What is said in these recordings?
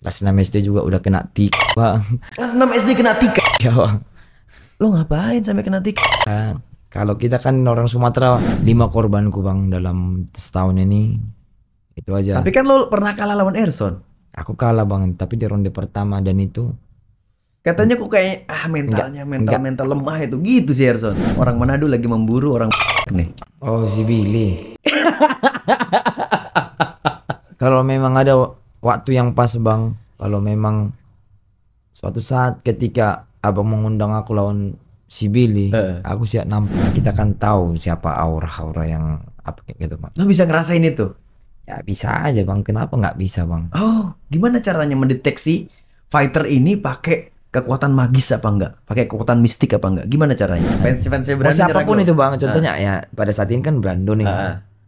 Kelas 6 SD juga udah kena tik bang. Kelas 6 SD kena tikar. Ya bang. Lo ngapain sampai kena tikar? Kalau kita kan orang Sumatera, 5 korbanku bang dalam setahun ini. Itu aja. Tapi kan lo pernah kalah lawan Erson. Aku kalah bang, tapi di ronde pertama dan itu. Katanya kok kayak mentalnya mental lemah itu gitu sih Erson. Orang Manado lagi memburu orang nih. Oh si Billy. Kalau memang ada waktu yang pas bang, kalau memang suatu saat ketika abang mengundang aku lawan si Billy, aku siap nampung. Kita kan tahu siapa aura-aura yang apa kayak gitu bang. Lo bisa ngerasain itu? Ya bisa aja bang, kenapa nggak bisa bang? Oh, gimana caranya mendeteksi fighter ini pakai kekuatan magis apa enggak? Pakai kekuatan mistik apa enggak? Gimana caranya? Fans berani siapapun itu bang, contohnya ya pada saat ini kan Brando nih.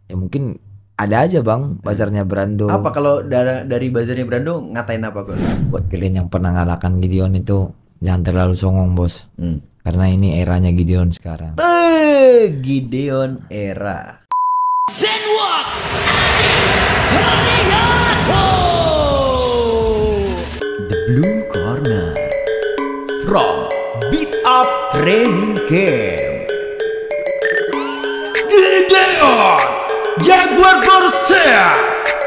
Ya mungkin ada aja bang bazarnya Brando. Apa kalau dari bazarnya Brando ngatain apa kok? Buat kalian yang pernah ngalahkan Gideon itu jangan terlalu songong bos. Karena ini eranya Gideon sekarang. Gideon era. Zenwalk Harihato. The Blue Corner from Beat Up Training Camp. Gideon Jaguar Corsair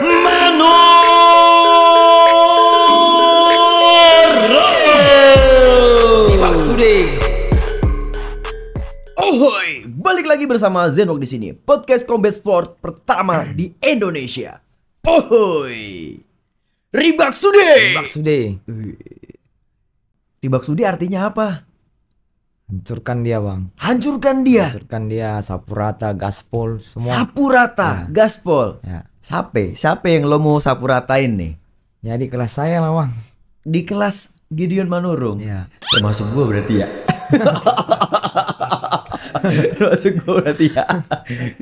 Manoro. Maksudnya Ahoy, balik lagi bersama Zenwalk di sini. Podcast combat sport pertama di Indonesia. Ahoy. Ribak Sude. Ribak Sude artinya apa? Hancurkan dia bang. Hancurkan dia. Hancurkan dia, sapu rata, gaspol semua. Sapu rata, gaspol. Ya. Siapa yang lo mau sapu ratain nih? Ya di kelas saya lah bang. Di kelas Gideon Manurung. Ya. Termasuk gue berarti ya. Termasuk gue berarti ya.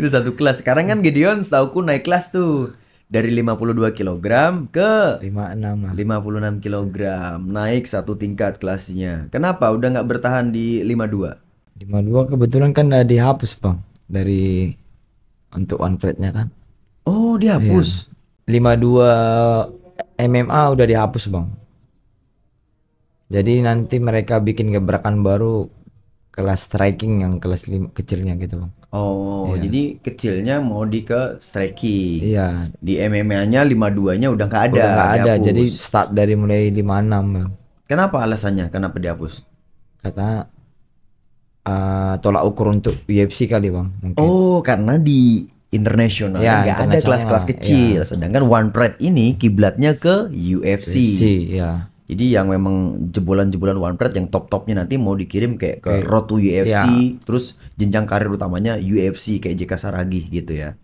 Itu satu kelas. Sekarang kan Gideon setauku naik kelas tuh. Dari 52 kg ke 56 lah. 56 kg. Naik satu tingkat kelasnya. Kenapa? Udah nggak bertahan di 52? 52 kebetulan kan udah dihapus bang. Dari untuk one plate-nya kan. Oh dihapus. 52 MMA udah dihapus bang. Jadi nanti mereka bikin gebrakan baru kelas striking yang kelas kecilnya gitu bang. Oh Iya. jadi kecilnya mau di ke striking. Iya. Di MMA-nya 52-nya udah nggak ada. Udah nggak ada. dihapus. Jadi start dari mulai 56 bang. Kenapa alasannya? Kenapa dihapus? Kata tolak ukur untuk UFC kali bang. Mungkin. Oh karena di internasional Ya, nggak ada internasionalnya kelas-kelas kecil. ya. Sedangkan One Pride ini kiblatnya ke UFC. Ya. Jadi yang memang jebolan-jebolan One Pride yang top-topnya nanti mau dikirim kayak ke Road to UFC, terus jenjang karir utamanya UFC kayak JK Saragih gitu ya.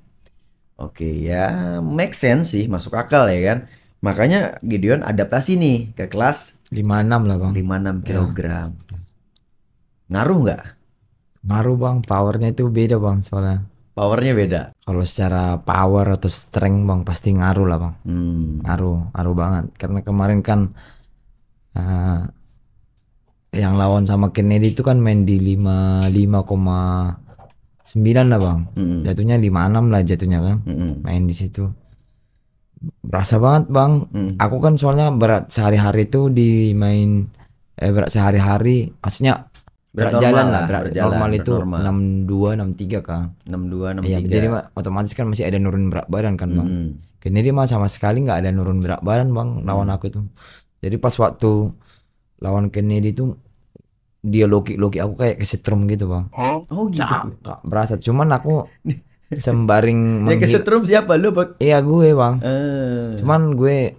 Oke ya, make sense sih, masuk akal ya kan. Makanya Gideon adaptasi nih ke kelas 56 lah bang. 56 kg. Ngaruh nggak? Ngaruh bang, powernya itu beda bang soalnya. Powernya beda. Kalau secara power atau strength bang pasti ngaruh lah bang. Ngaruh banget. Karena kemarin kan yang lawan sama Kennedy itu kan main di 55,9 lah bang. Jatuhnya 56 lah jatuhnya kan. Main di situ. Berasa banget bang. Aku kan soalnya berat sehari-hari itu di main berat sehari-hari, maksudnya berat jalan lah, berat normal itu 62 63 kan. 62 63. Iya, jadi otomatis kan masih ada nurun berat badan kan bang. Kennedy mah sama sekali nggak ada nurun berat badan bang lawan aku itu. Jadi pas waktu lawan Kennedy itu dia loki aku kayak kesetrum gitu bang. Oh gitu. Gak berasa, cuman aku sembaring Yang kesetrum siapa lu Pak? Iya gue bang. Cuman gue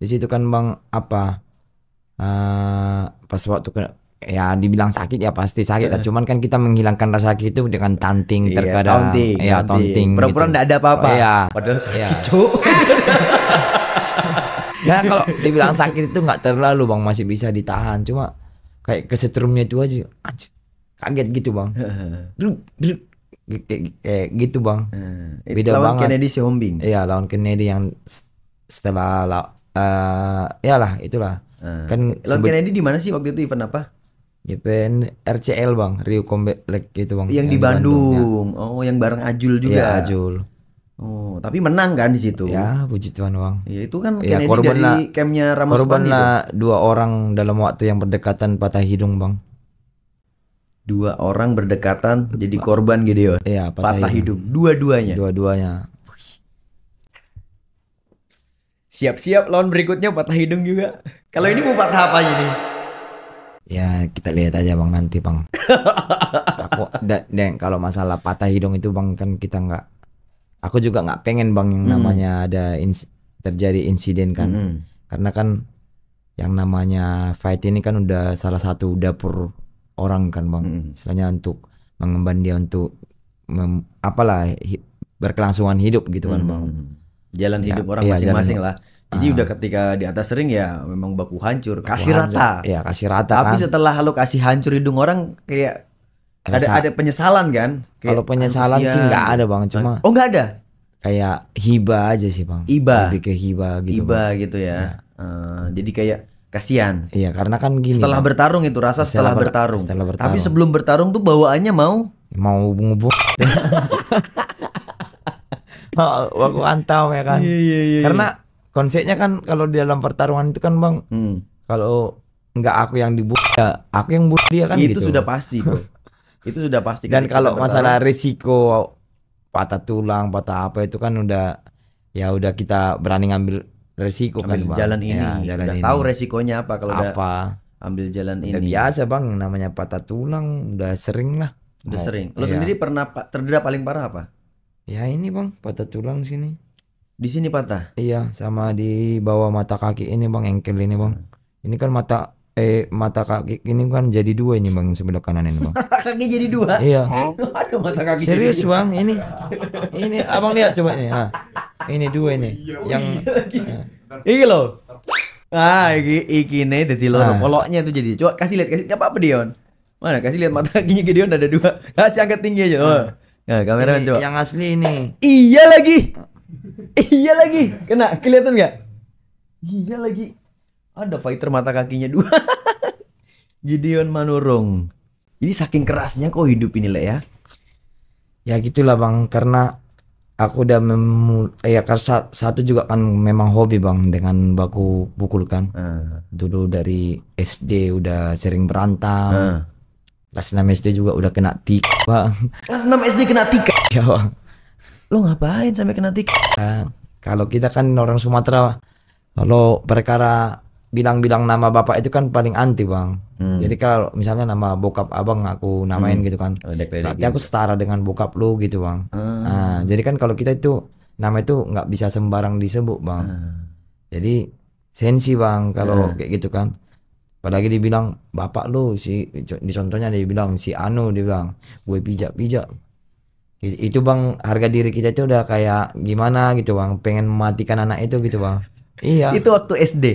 di situ kan bang apa pas waktu ya dibilang sakit ya pasti sakit lah. Cuman kan kita menghilangkan rasa sakit itu dengan taunting terkadang. Taunting. Pura-pura gitu. enggak ada apa-apa. Padahal sakit, Cuk. Ya kalau dibilang sakit itu nggak terlalu bang, masih bisa ditahan. Cuma kayak kesetrumnya itu aja, kaget gitu bang. Kayak gitu bang. Beda lawan banget. Kennedy Siombing. Iya lawan Kennedy yang setelah iyalah itulah. Kan lawan Kennedy di mana sih waktu itu, event apa? Event RCL bang, Rio Combat League gitu bang. Yang di Bandung. Ya. Oh yang bareng Ajul juga. Iya Ajul. Oh, tapi menang kan di situ. Ya, puji Tuhan bang. Ya itu kan Ya, Kennedy korban dari lah, campnya Ramos korban Pandi tuh. lah 2 orang dalam waktu yang berdekatan patah hidung bang. 2 orang berdekatan jadi korban Gideon. Iya, Patah hidung. Dua-duanya. Dua-duanya. Siap-siap lawan berikutnya patah hidung juga. Kalau ini mau patah apa ini? Ya kita lihat aja bang nanti bang. Aku dan kalau masalah patah hidung itu bang kan kita nggak. Aku juga nggak pengen bang yang namanya ada terjadi insiden kan. Karena kan yang namanya fight ini kan udah salah satu dapur orang kan bang. Istilahnya untuk mengemban dia untuk berkelangsungan hidup gitu kan bang. Jalan Ya, hidup orang iya, masing-masing jalan- lah. Jadi udah ketika di atas ring ya memang baku hancur, kasih hancur. rata. Iya, kasih rata Tapi kan. setelah lo kasih hancur hidung orang kayak ada penyesalan kan? Kayak, Kalau penyesalan "Aduh, sih kasihan." nggak ada bang, cuma Oh nggak ada. kayak hiba aja sih bang. Iba. Lebih ke hiba gitu. Iba Bang. gitu ya. Jadi kayak kasihan. Iya, karena kan gini. Setelah Bang, bertarung itu rasa setelah bertarung. setelah bertarung. Tapi sebelum bertarung tuh bawaannya mau mau ngubur. Aku antam ya kan. Iya. Karena konsepnya kan kalau di dalam pertarungan itu kan bang, kalau nggak aku yang dibunuh, ya aku yang bunuh dia kan itu gitu. sudah pasti, bro. Itu sudah pasti. Dan ketika kalau kita masalah bertarung. risiko patah tulang, patah apa itu kan udah kita berani ngambil risiko ambil kan bang. jalan ini, Ya, jalan udah ini. tahu resikonya apa kalau udah Apa? ambil jalan Udah ini. biasa bang, yang namanya patah tulang udah sering lah. Udah sering. Lo Iya. sendiri pernah terdedah paling parah apa? Ya ini bang, patah tulang sini. Di sini patah. Iya, sama di bawah mata kaki ini bang, engkel ini bang. Ini kan mata kaki ini kan jadi 2 ini bang, sebelah kanan ini bang. Kaki jadi 2. Iya. Aduh, mata kaki. Serius jadi bang, ini abang lihat coba ini. Nah, ini 2 ini, yang iki lo. Iki nih dadi loro poloknya itu jadi. Coba kasih lihat, kasih apa Dion? Mana kasih lihat mata kakinya Gideon ada 2. Kasih angkat tinggi aja. Oh. Nah, kameramen ini coba. yang asli ini. Iya lagi. Iya lagi. Kena kelihatan nggak? Iya lagi. Ada fighter mata kakinya 2. Gideon Manurung. Ini saking kerasnya kok hidup ini lah ya. Ya gitulah bang, karena aku udah satu juga kan memang hobi bang dengan baku pukul kan. Dulu dari SD udah sering berantem. Kelas 6 SD juga udah kena tik bang. Kelas 6 SD kena tikar. Ya bang. Lo ngapain sampai kena tikar? Nah, kalau kita kan orang Sumatera, kalau perkara bilang-bilang nama bapak itu kan paling anti bang. Jadi kalau misalnya nama bokap abang aku namain gitu kan, berarti aku setara dengan bokap lu gitu bang. Nah, jadi kan kalau kita itu nama itu nggak bisa sembarang disebut bang. Jadi sensi bang kalau kayak gitu kan. Apalagi dibilang bapak lu contohnya dia bilang si Anu, dia bilang gue pijak-pijak. Itu bang, harga diri kita itu udah kayak gimana gitu bang, pengen mematikan anak itu gitu bang. Iya. Itu waktu SD.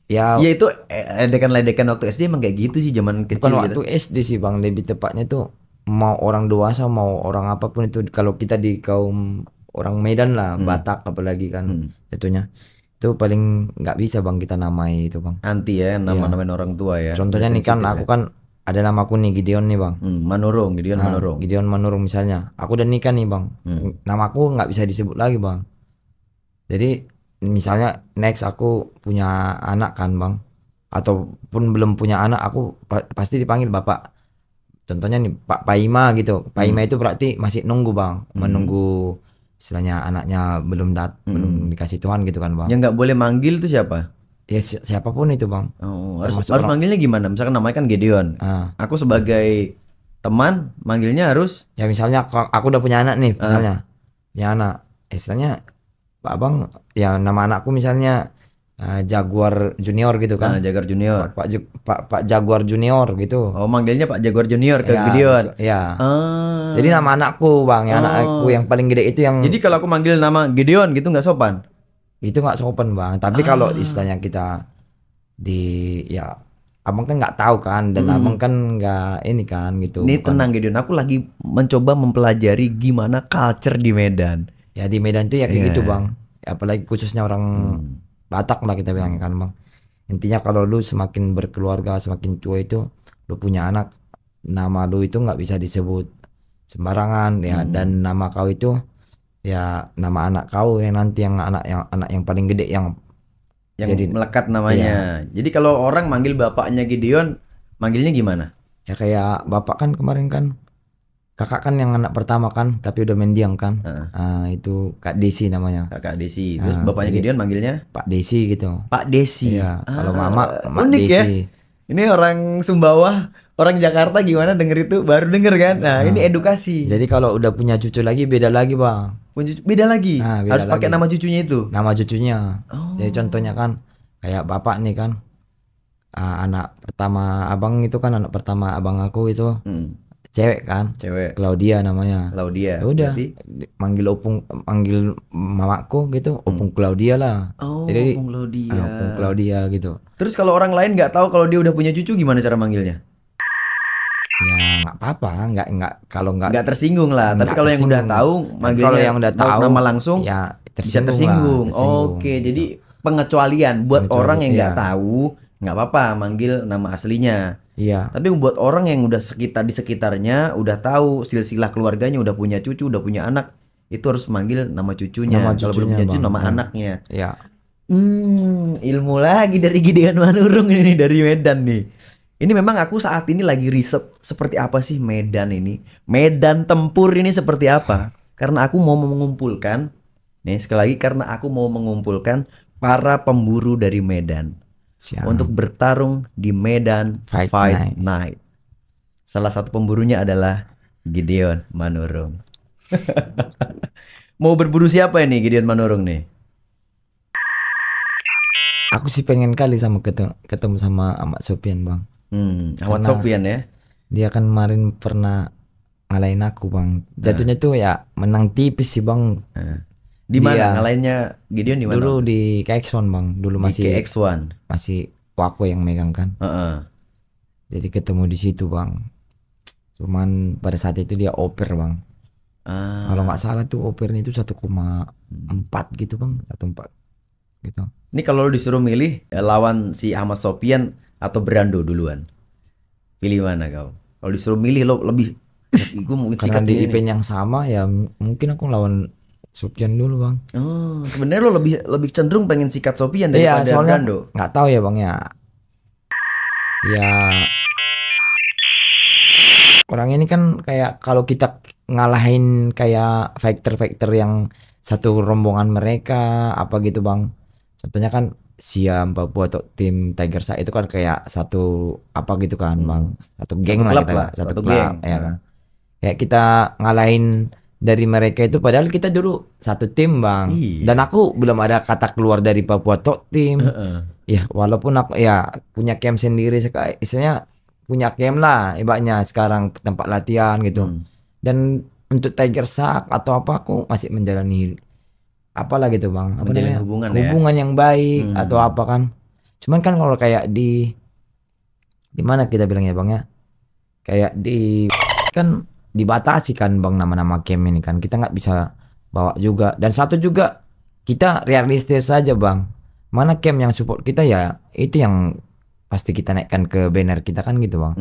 Ya itu ledekan-ledekan waktu SD emang kayak gitu sih zaman kecil. bukan gitu. waktu SD sih bang, lebih tepatnya tuh mau orang dewasa mau orang apapun itu, kalau kita di kaum orang Medan lah, Batak apalagi kan jatuhnya itu paling nggak bisa bang kita namai itu bang. Anti ya nama-namain orang tua ya. Contohnya nih kan aku kan ada namaku nih Gideon nih bang. Manurung, Gideon Manurung. Gideon Manurung misalnya. Aku udah nikah nih bang. Namaku nggak bisa disebut lagi bang. Jadi misalnya next aku punya anak kan bang, ataupun belum punya anak, aku pasti dipanggil bapak. Contohnya nih Pak Paima gitu. Paima itu berarti masih nunggu bang, menunggu istilahnya anaknya belum dikasih Tuhan gitu kan bang. Yang nggak boleh manggil tuh siapa? Ya siapapun itu bang. Harus manggilnya gimana? Misalkan namanya kan Gideon. Aku sebagai teman manggilnya harus. Ya misalnya aku udah punya anak nih misalnya. Ya anak. Istilahnya Pak Abang ya nama anakku misalnya Jaguar Junior gitu kan. Jaguar Junior. Pak Jaguar Junior gitu. Oh, manggilnya Pak Jaguar Junior ke Ya, Gideon. Ya. Jadi nama anakku bang, ya anakku yang paling gede itu yang. Jadi kalau aku manggil nama Gideon gitu nggak sopan? Itu nggak sopan bang. Tapi kalau istilahnya kita ya abang kan nggak tahu kan, dan abang kan nggak ini kan gitu. Ini tenang Gideon, aku lagi mencoba mempelajari gimana culture di Medan. Ya di Medan tuh ya kayak gitu bang. Apalagi khususnya orang Batak lah kita bilang kan bang. Intinya kalau lu semakin berkeluarga, semakin tua itu lu punya anak, nama lu itu nggak bisa disebut sembarangan ya. Dan nama kau itu ya nama anak kau yang nanti yang anak yang paling gede yang jadi melekat namanya. Jadi kalau orang manggil bapaknya Gideon, manggilnya gimana? Ya kayak bapak kan kemarin kan, kakak kan yang anak pertama kan, tapi udah mendiang kan. Itu Kak Desi namanya. Kakak Desi. Terus bapaknya Gideon manggilnya Pak Desi gitu. Pak Desi. Iya, kalau mama Mak unik Desi. Ya. Ini orang Sumbawa, orang Jakarta gimana denger itu baru denger kan? Nah, ini edukasi. Jadi kalau udah punya cucu lagi beda lagi, Bang. Beda lagi. Beda harus pakai nama cucunya itu. Nama cucunya. Jadi contohnya kan kayak bapak nih kan, anak pertama abang itu kan, anak pertama abang aku itu cewek kan, Claudia namanya. Claudia. Ya udah, manggil mamaku gitu, Opung Claudia lah. Jadi Opung Claudia. Opung Claudia gitu. Terus kalau orang lain nggak tahu kalau dia udah punya cucu, gimana cara manggilnya? Ya nggak apa-apa, nggak tersinggung lah. Tapi kalau yang udah tahu manggilnya, kalau yang udah tahu nama langsung, ya bisa tersinggung. Oke, gitu. jadi pengecualian buat orang yang nggak tahu, nggak apa-apa manggil nama aslinya. Iya. Tapi buat orang yang udah di sekitarnya udah tahu silsilah keluarganya, udah punya cucu, udah punya anak, itu harus manggil nama cucunya. Kalau belum punya cucu, nama anaknya. Iya. Ilmu lagi dari Gideon Manurung ini, dari Medan nih. Ini memang aku saat ini lagi riset seperti apa sih Medan ini. Medan tempur ini seperti apa. Karena aku mau mengumpulkan, nih sekali lagi, karena aku mau mengumpulkan para pemburu dari Medan. Siap. Untuk bertarung di Medan Fight Night. Salah satu pemburunya adalah Gideon Manurung. Mau berburu siapa ini Gideon Manurung nih? Aku sih pengen kali ketemu sama Ahmad Sofian, Bang. Ahmad Sofian ya. Dia kan kemarin pernah ngalahin aku, Bang. Jatuhnya tuh ya menang tipis sih, Bang. Di mana ngalahinnya Gideon, di mana? Dulu di KX1, Bang. Dulu masih KX1. Masih aku yang megang kan. Jadi ketemu di situ, Bang. Cuman pada saat itu dia oper, Bang. Kalau nggak salah tuh opernya itu 1,4 gitu, Bang. 1,4 gitu. Ini kalau lu disuruh milih lawan si Ahmad Sofian atau Brando duluan, pilih mana kau? Kalau disuruh milih lo lebih, gue mungkin karena di event yang sama ya mungkin aku lawan Sofian dulu, Bang. Sebenarnya lo lebih cenderung pengen sikat Sofian daripada Brando. Nggak tahu ya, Bang ya. Ya orang ini kan kayak kalau kita ngalahin kayak fighter yang satu rombongan mereka apa gitu, Bang. Contohnya kan Siam Papua atau tim Tiger Shark itu kan kayak satu apa gitu kan, Bang. Satu geng lah kita, satu klub ya kan. Kayak kita ngalahin dari mereka itu padahal kita dulu satu tim, Bang. Dan aku belum ada kata keluar dari Papua Top Team. Ya walaupun aku ya punya camp sendiri, istilahnya punya camp lah ibaratnya sekarang tempat latihan gitu. Dan untuk Tiger Shark atau apa aku masih menjalani apalah gitu, Bang, menjalin hubungan yang baik atau apa kan. Cuman kan kalau kayak di mana kita bilangnya, Bang ya, kayak di kan dibatasi kan, Bang, nama-nama camp ini kan kita nggak bisa bawa juga. Dan satu juga kita realistis saja, Bang, mana camp yang support kita ya itu yang pasti kita naikkan ke banner kita kan gitu, Bang.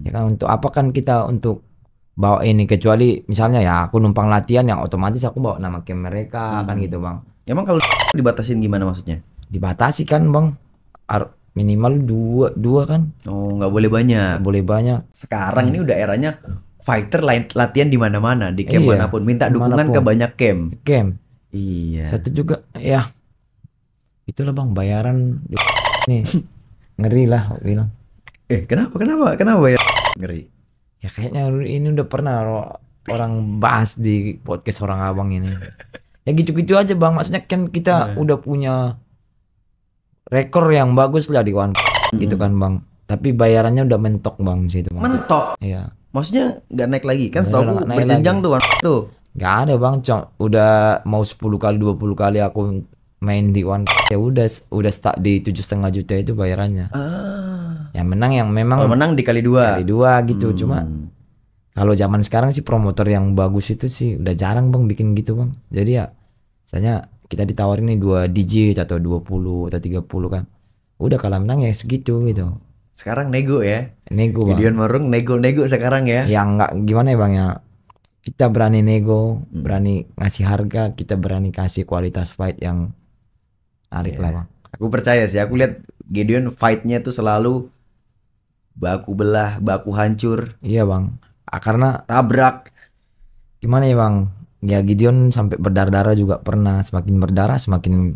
Ya kan, untuk apa kan kita untuk bawa ini, kecuali misalnya ya aku numpang latihan yang otomatis aku bawa nama camp mereka kan gitu, Bang. Emang kalau dibatasin gimana maksudnya? Dibatasi kan, Bang, minimal dua kan. Nggak boleh banyak. Boleh banyak. Sekarang ini udah eranya fighter latihan di mana-mana, di camp manapun, minta dukungan ke banyak camp. Iya. Satu juga ya itulah, Bang, bayaran nih ngeri lah bilang. Kenapa ya ngeri? Ya kayaknya ini udah pernah orang bahas di podcast orang abang ini. Ya gitu-gitu aja, Bang. Maksudnya kan kita udah punya rekor yang bagus lah di One gitu kan, Bang. Tapi bayarannya udah mentok, Bang, situ, Bang. Mentok? Iya. Maksudnya nggak naik lagi kan? Setahu berjenjang tuh One tuh. Nggak ada, Bang. Udah mau 10 kali 20 kali aku main di One, ya udah start di 7,5 juta itu bayarannya. Yang menang yang memang kalau menang dikali dua gitu. Cuma kalau zaman sekarang sih promotor yang bagus itu sih udah jarang, Bang, bikin gitu, Bang. Jadi ya misalnya kita ditawarin nih 2 digit atau 20 atau 30 kan, udah kalau menang ya segitu gitu. Sekarang nego ya, nego, Bang. Gideon Manurung nego sekarang ya. Yang nggak gimana ya, Bang ya, kita berani nego, berani ngasih harga, kita berani kasih kualitas fight yang menarik lah bang. Aku percaya sih, aku lihat Gideon fight-nya tuh selalu baku belah, baku hancur. Iya bang, karena tabrak. Gimana ya bang, ya Gideon sampai berdarah-darah juga pernah, semakin berdarah semakin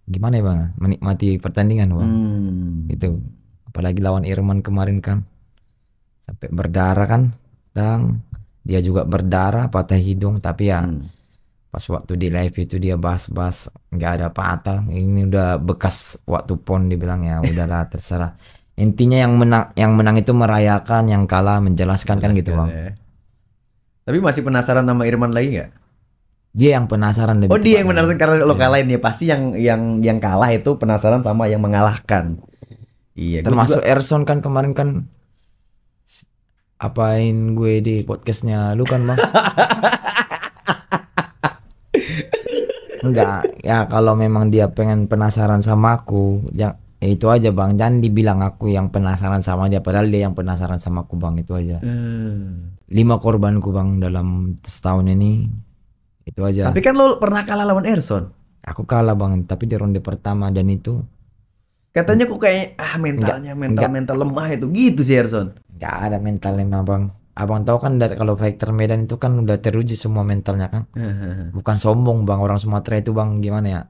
gimana ya bang, menikmati pertandingan bang. Itu apalagi lawan Irman kemarin kan sampai berdarah kan, dan dia juga berdarah, patah hidung, tapi ya pas waktu di live itu dia bahas-bahas nggak ada patah, ini udah bekas waktu pon, dibilang ya udahlah terserah. Intinya yang menang itu merayakan, yang kalah menjelaskan kan gitu bang. Ya. Tapi masih penasaran sama Irman lagi nggak? Dia yang penasaran lebih. Oh dia yang penasaran karena lo kalahin ya, pasti yang kalah itu penasaran sama yang mengalahkan. Iya. Termasuk Erson kan kemarin kan apain gue di podcastnya lu kan bang. Enggak, ya kalau memang dia pengen penasaran sama aku, ya itu aja bang, jangan dibilang aku yang penasaran sama dia, padahal dia yang penasaran sama aku bang, itu aja. 5 korbanku bang dalam setahun ini, itu aja. Tapi kan lo pernah kalah lawan Erson. Aku kalah bang, tapi di ronde pertama, dan itu katanya kok kayak mental lemah itu gitu sih Erson. Enggak ada mental lemah bang. Abang tahu kan dari kalau fighter Medan itu kan udah teruji semua mentalnya kan. Bukan sombong bang, orang Sumatera itu bang gimana ya?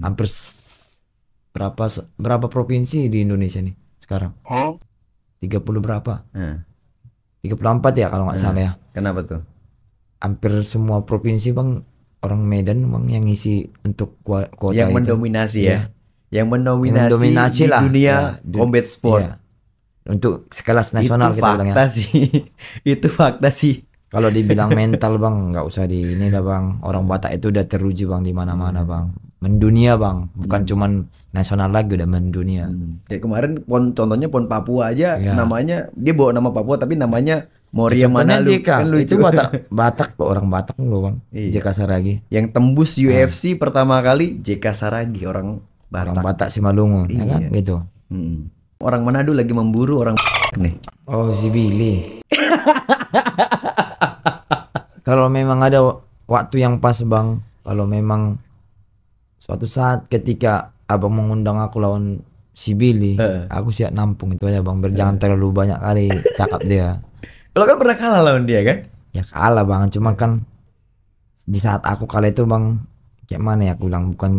Hampir berapa provinsi di Indonesia nih sekarang? 30 berapa? 34 ya kalau nggak salah ya. Kenapa tuh? Hampir semua provinsi bang, orang Medan bang yang ngisi untuk kuota yang itu. Mendominasi ya. Yang mendominasi di lah dunia combat sport. Iya. Untuk sekelas nasional itu kita bilang ya. Itu fakta sih. Kalau dibilang mental bang, nggak usah di ini dah bang. Orang Batak itu udah teruji bang di mana-mana bang. Mendunia bang, bukan cuman nasional lagi, udah mendunia. Kayak kemarin contohnya pon Papua aja, namanya dia bawa nama Papua tapi namanya Moria Manalu. Kan lucu. Itu Batak orang Batak loh bang. JK Saragi. Yang tembus UFC pertama kali JK Saragi, orang Batak. Orang Batak Simalungun, ya kan gitu. Orang Manado lagi memburu orang nih. Oh si Billy. Kalau memang ada waktu yang pas bang, kalau memang suatu saat ketika abang mengundang aku lawan si Billy, aku siap nampung, itu aja bang. Jangan terlalu banyak kali cakap dia. Kalau kan pernah kalah lawan dia kan? Ya kalah bang, cuma kan di saat aku kalah itu bang, kayak mana ya aku bilang, bukan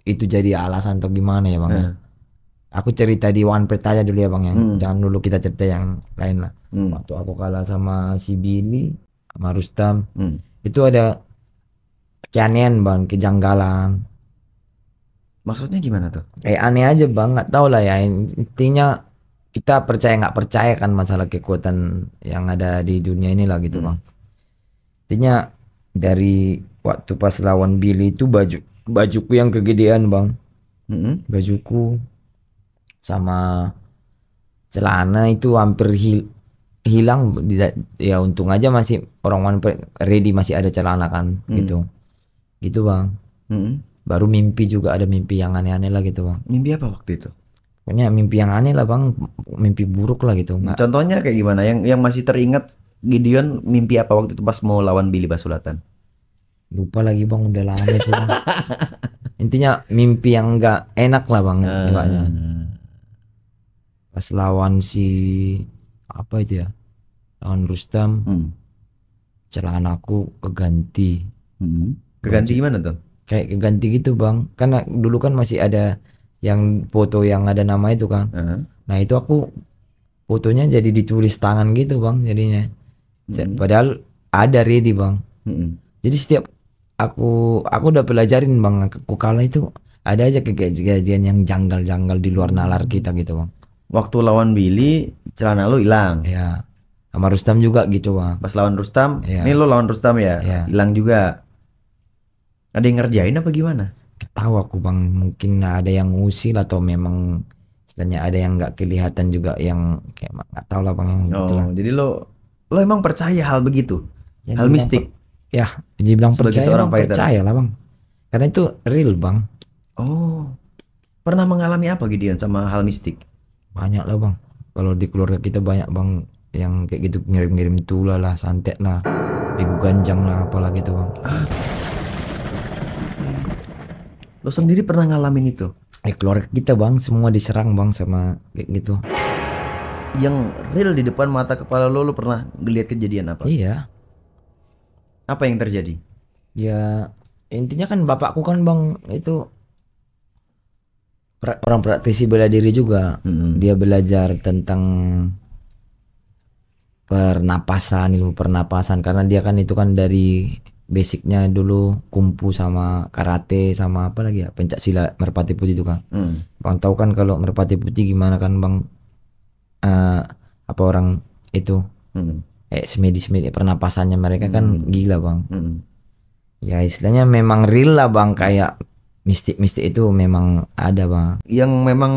itu jadi alasan atau gimana ya bang. Aku cerita di One Pride aja dulu ya bang, yang jangan dulu kita cerita yang lain lah. Waktu aku kalah sama si Billy, sama Rustam, itu ada keanehan bang, kejanggalan. Maksudnya gimana tuh? Kayak aneh aja bang, nggak tahu lah ya. Intinya kita percaya nggak percaya kan masalah kekuatan yang ada di dunia ini lah gitu bang. Intinya dari waktu pas lawan Billy itu bajuku yang kegedean bang, bajuku sama celana itu hampir hilang. Ya untung aja masih orang One ready, masih ada celana kan gitu bang. Baru mimpi juga, ada mimpi yang aneh-aneh lah gitu bang. Mimpi apa waktu itu? Pokoknya mimpi yang aneh lah bang, mimpi buruk lah gitu. Contohnya kayak gimana? Yang masih teringat Gideon mimpi apa waktu itu pas mau lawan Billy Basulatan? Lupa lagi bang, udah lama itu bang. Intinya mimpi yang enggak enak lah bang. Pas lawan si apa itu ya, lawan Rustam, celanaku keganti. Keganti gimana tuh? Kayak keganti gitu bang, karena dulu kan masih ada yang foto yang ada nama itu kan. Nah itu aku fotonya jadi ditulis tangan gitu bang jadinya. Padahal ada ready bang. Jadi setiap aku udah pelajarin bang, aku kalah itu ada aja kejadian yang janggal-janggal di luar nalar kita gitu bang. Waktu lawan Billy celana lu hilang. Ya. Sama Rustam juga gitu bang. Pas lawan Rustam, ya. Ini lo lawan Rustam ya, hilang juga. Ada yang ngerjain apa gimana? Gak tahu aku bang, mungkin ada yang usil atau memang istilahnya ada yang nggak kelihatan juga, yang kayak nggak tahu lah bang yang gitu lah. Jadi lo emang percaya hal begitu, ya, hal mistik? Ya, dibilang sebagai percaya, seorang fighter. Percaya lah bang, karena itu real bang. Pernah mengalami apa Gideon sama hal mistik? Banyak lah bang, kalau di keluarga kita banyak bang yang kayak gitu, ngirim-ngirim tulah lah, santet lah, bego ganjang lah apalagi tuh bang. Lo sendiri pernah ngalamin itu? Keluarga kita bang semua diserang bang sama kayak gitu. Yang real di depan mata kepala lo pernah ngeliat kejadian apa? Iya. Apa yang terjadi? Ya intinya kan bapakku kan bang itu orang praktisi bela diri juga. Dia belajar tentang pernapasan, ilmu pernapasan, karena dia kan itu kan dari basicnya dulu kungfu sama karate sama apa lagi ya, pencak silat Merpati Putih itu kan. Bang tahu kan kalau Merpati Putih gimana kan bang, apa orang itu semedi pernapasannya mereka kan gila bang. Ya istilahnya memang real lah bang, kayak mistik itu memang ada bang. Yang memang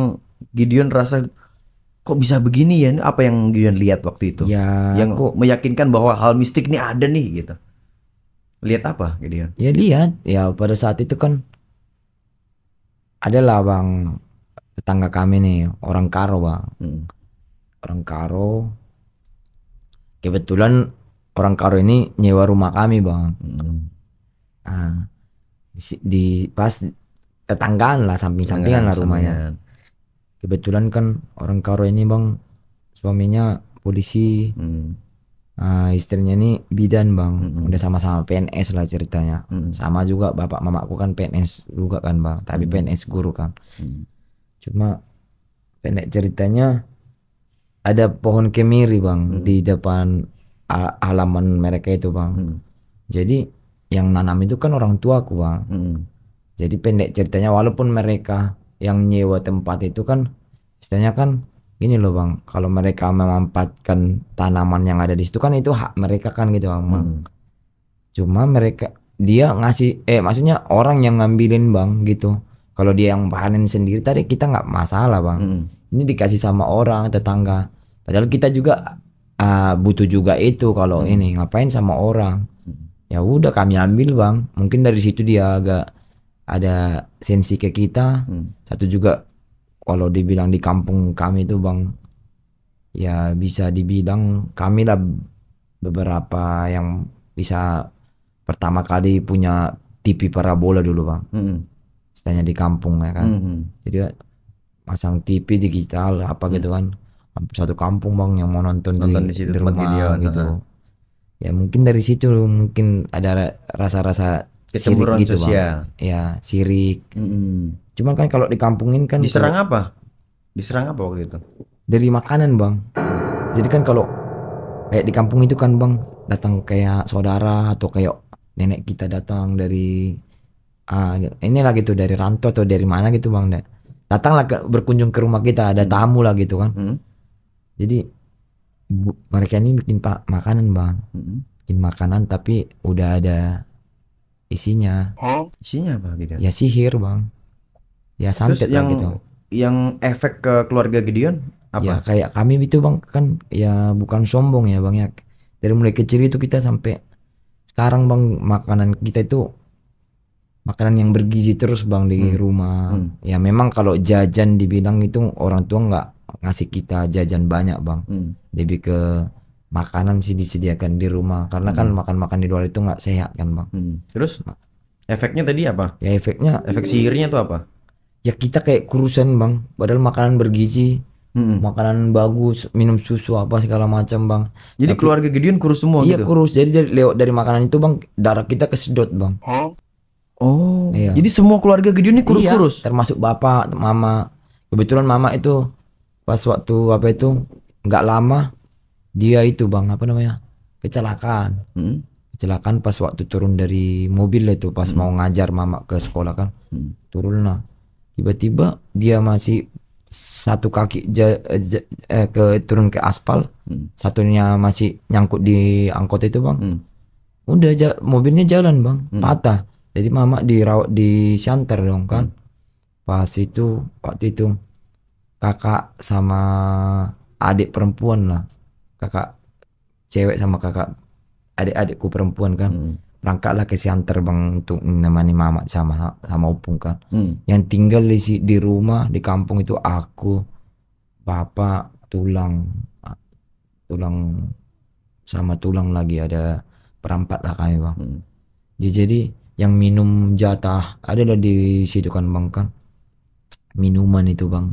Gideon rasa kok bisa begini ya? Apa yang Gideon lihat waktu itu? Ya yang meyakinkan bahwa hal mistik ini ada nih gitu. Lihat apa Gideon? Ya lihat ya pada saat itu kan adalah bang tetangga kami nih orang Karo bang. Orang Karo kebetulan orang Karo ini nyewa rumah kami bang. Nah, di pas tetanggaan lah, samping-sampingan lah rumahnya. Kebetulan kan orang Karo ini bang suaminya polisi, istrinya ini bidan bang, udah sama-sama PNS lah ceritanya. Sama juga bapak mamaku kan PNS juga kan bang, tapi PNS guru kan. Cuma pendek ceritanya ada pohon kemiri bang di depan halaman mereka itu bang. Jadi yang nanam itu kan orang tuaku bang. Jadi pendek ceritanya walaupun mereka yang nyewa tempat itu kan istilahnya kan gini loh bang, kalau mereka memanfaatkan tanaman yang ada di situ kan itu hak mereka kan gitu bang. Cuma mereka dia ngasih maksudnya orang yang ngambilin bang gitu. Kalau dia yang panen sendiri tadi kita nggak masalah bang. Ini dikasih sama orang tetangga. Padahal kita juga butuh juga itu kalau ini ngapain sama orang. Ya udah kami ambil bang. Mungkin dari situ dia agak ada sensi ke kita. Satu juga kalau dibilang di kampung kami itu bang, ya bisa dibilang kami lah beberapa yang bisa pertama kali punya TV parabola dulu bang. Istilahnya di kampung ya kan. Jadi pasang TV digital apa gitu kan. Hampir satu kampung bang yang mau nonton di rumah gitu. Ya mungkin dari situ mungkin ada rasa-rasa kecemburuan gitu sosial. Bang. Ya sirik. Cuman kan kalau di kampungin kan diserang apa? Diserang apa waktu itu? Dari makanan bang. Jadi kan kalau kayak di kampung itu kan bang datang kayak saudara atau kayak nenek kita datang dari inilah gitu dari rantau atau dari mana gitu bang, datanglah berkunjung ke rumah kita, ada tamu lah gitu kan. Jadi mereka ini bikin makanan bang, bikin makanan tapi udah ada isinya. Isinya apa gitu? Ya sihir bang, ya santet lah gitu. Yang efek ke keluarga Gideon apa? Ya kayak kami itu bang kan ya bukan sombong ya bang ya, dari mulai kecil itu kita sampai sekarang bang makanan kita itu makanan yang bergizi terus bang di rumah. Ya memang kalau jajan dibilang itu orang tua nggak ngasih kita jajan banyak bang, lebih ke makanan sih disediakan di rumah karena kan makan-makan di luar itu nggak sehat kan bang. Terus efeknya tadi apa? Ya efeknya, efek sihirnya tuh apa? Ya kita kayak kurusan bang, padahal makanan bergizi, makanan bagus, minum susu apa segala macam bang. Jadi keluarga Gideon kurus semua iya, gitu? Iya kurus, jadi lewat dari makanan itu bang darah kita kesedot bang. Oh iya. Jadi semua keluarga Gideon ini kurus-kurus? Iya, termasuk bapak, mama. Kebetulan mama itu pas waktu apa itu nggak lama dia itu bang apa namanya kecelakaan. Kecelakaan pas waktu turun dari mobil itu pas mau ngajar mama ke sekolah kan. Turun lah. Tiba-tiba dia masih satu kaki turun ke aspal, satunya masih nyangkut di angkot itu bang. Udah mobilnya jalan bang, patah. Jadi mama dirawat di shelter dong kan. Pas itu waktu itu kakak sama adik perempuan lah, kakak cewek sama kakak adik-adikku perempuan kan, berangkatlah ke shelter bang untuk menemani mama sama opung kan. Yang tinggal di rumah di kampung itu aku, bapak, tulang sama tulang lagi ada perempat lah kami bang. Jadi yang minum jatah ada lah di situ kan bang kan, minuman itu bang.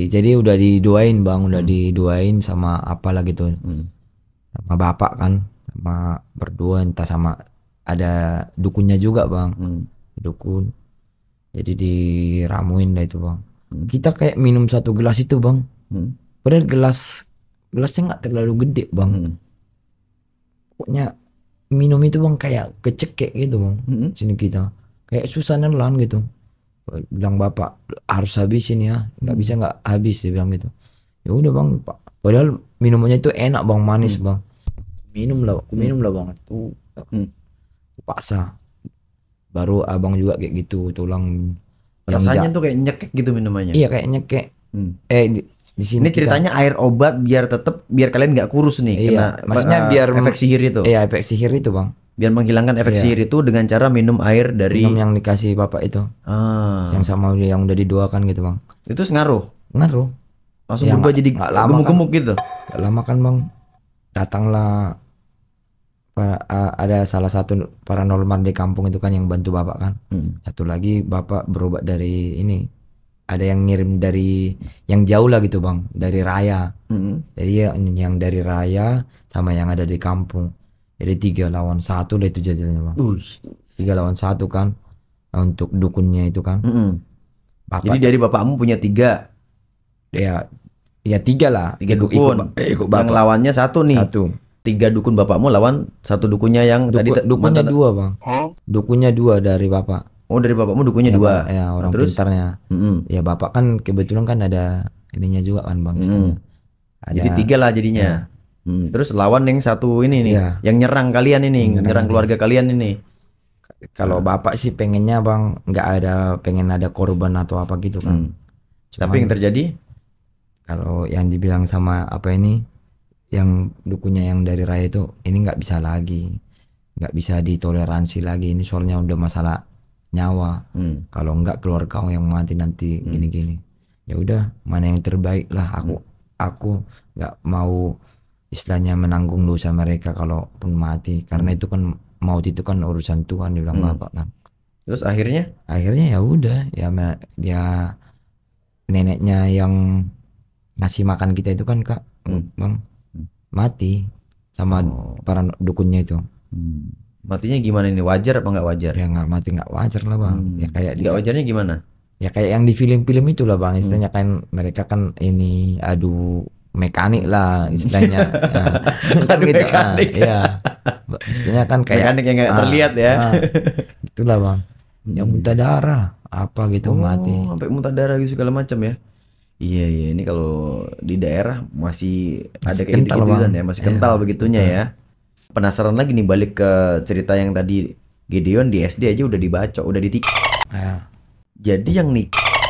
Jadi udah didoain bang, udah didoain sama apalah gitu, sama bapak kan, sama berdua entah sama ada dukunnya juga bang, dukun. Jadi diramuin lah itu bang. Kita kayak minum satu gelas itu bang, padahal gelasnya nggak terlalu gede bang. Pokoknya minum itu bang kayak kecekek gitu bang. Sini kita kayak susah nelan gitu. Bilang bapak harus habisin ya, nggak bisa nggak habis, dia bilang gitu. Ya udah bang, padahal minumannya itu enak bang, manis bang. Minum lah bang tuh, paksa. Baru abang juga kayak gitu, tulang. Rasanya tuh kayak nyekek gitu minumannya. Iya kayak nyekek. Di sini ini ceritanya air obat biar kalian nggak kurus nih. Iya, kena maksudnya biar efek sihir itu. Iya efek sihir itu bang. Biar menghilangkan efek sihir itu dengan cara minum air dari minum yang dikasih bapak itu, yang sama yang udah didoakan gitu bang. Itu ngaruh langsung Ya, berubah jadi gemuk-gemuk gitu. Gak lama kan bang, datanglah ada salah satu paranormal di kampung itu kan yang bantu bapak kan. Satu lagi bapak berobat dari ini, ada yang ngirim dari yang jauh lah gitu bang, dari raya. Jadi yang dari raya sama yang ada di kampung. Jadi 3 lawan 1 lah itu jadinya bang. 3 lawan 1 kan untuk dukunnya itu kan. Bapak, jadi dari bapakmu punya 3. Ya 3 lah. 3 dukun. Ikut yang lawannya 1 nih. 3 1. dukun bapakmu lawan 1 dukunnya yang tadi dukunnya 2 bang. Dukunnya 2 dari bapak. Oh dari bapakmu dukunnya 2. Ya orang pintarnya. Ya bapak kan kebetulan kan ada ininya juga kan bang. Jadi 3 lah jadinya. Terus lawan yang 1 ini nih, yang nyerang kalian ini, nyerang keluarga kalian ini. Kalau bapak sih pengennya bang, pengen ada korban atau apa gitu kan. Tapi yang terjadi, kalau yang dibilang sama apa ini, yang dukunya yang dari raya itu, ini nggak bisa lagi, nggak bisa ditoleransi lagi. Ini soalnya udah masalah nyawa. Kalau nggak keluarga yang mati nanti gini-gini. Ya udah, mana yang terbaik lah. Aku nggak mau istilahnya menanggung dosa mereka kalaupun mati, karena itu kan maut itu kan urusan Tuhan, dibilang bapak kan. Terus akhirnya ya udah ya neneknya yang ngasih makan kita itu kan kak bang mati sama para dukunnya itu. Matinya gimana ini, wajar apa nggak wajar? Ya nggak mati nggak wajar lah bang. Ya kayak nggak wajarnya gimana? Ya kayak yang di film-film itulah bang, istilahnya kan mereka kan ini adu mekanik lah istilahnya. Kan gitu mekanik. Ya istilahnya kan kayak mekanik yang nggak terlihat ya. Itulah bang, yang muntah darah apa gitu mati. Sampai muntah darah gitu segala macam ya. Iya ini kalau di daerah masih ada kayak gitu kan ya, masih kental begitunya ya. Penasaran lagi nih, balik ke cerita yang tadi Gideon di SD aja udah dibaca, udah ditik. Jadi yang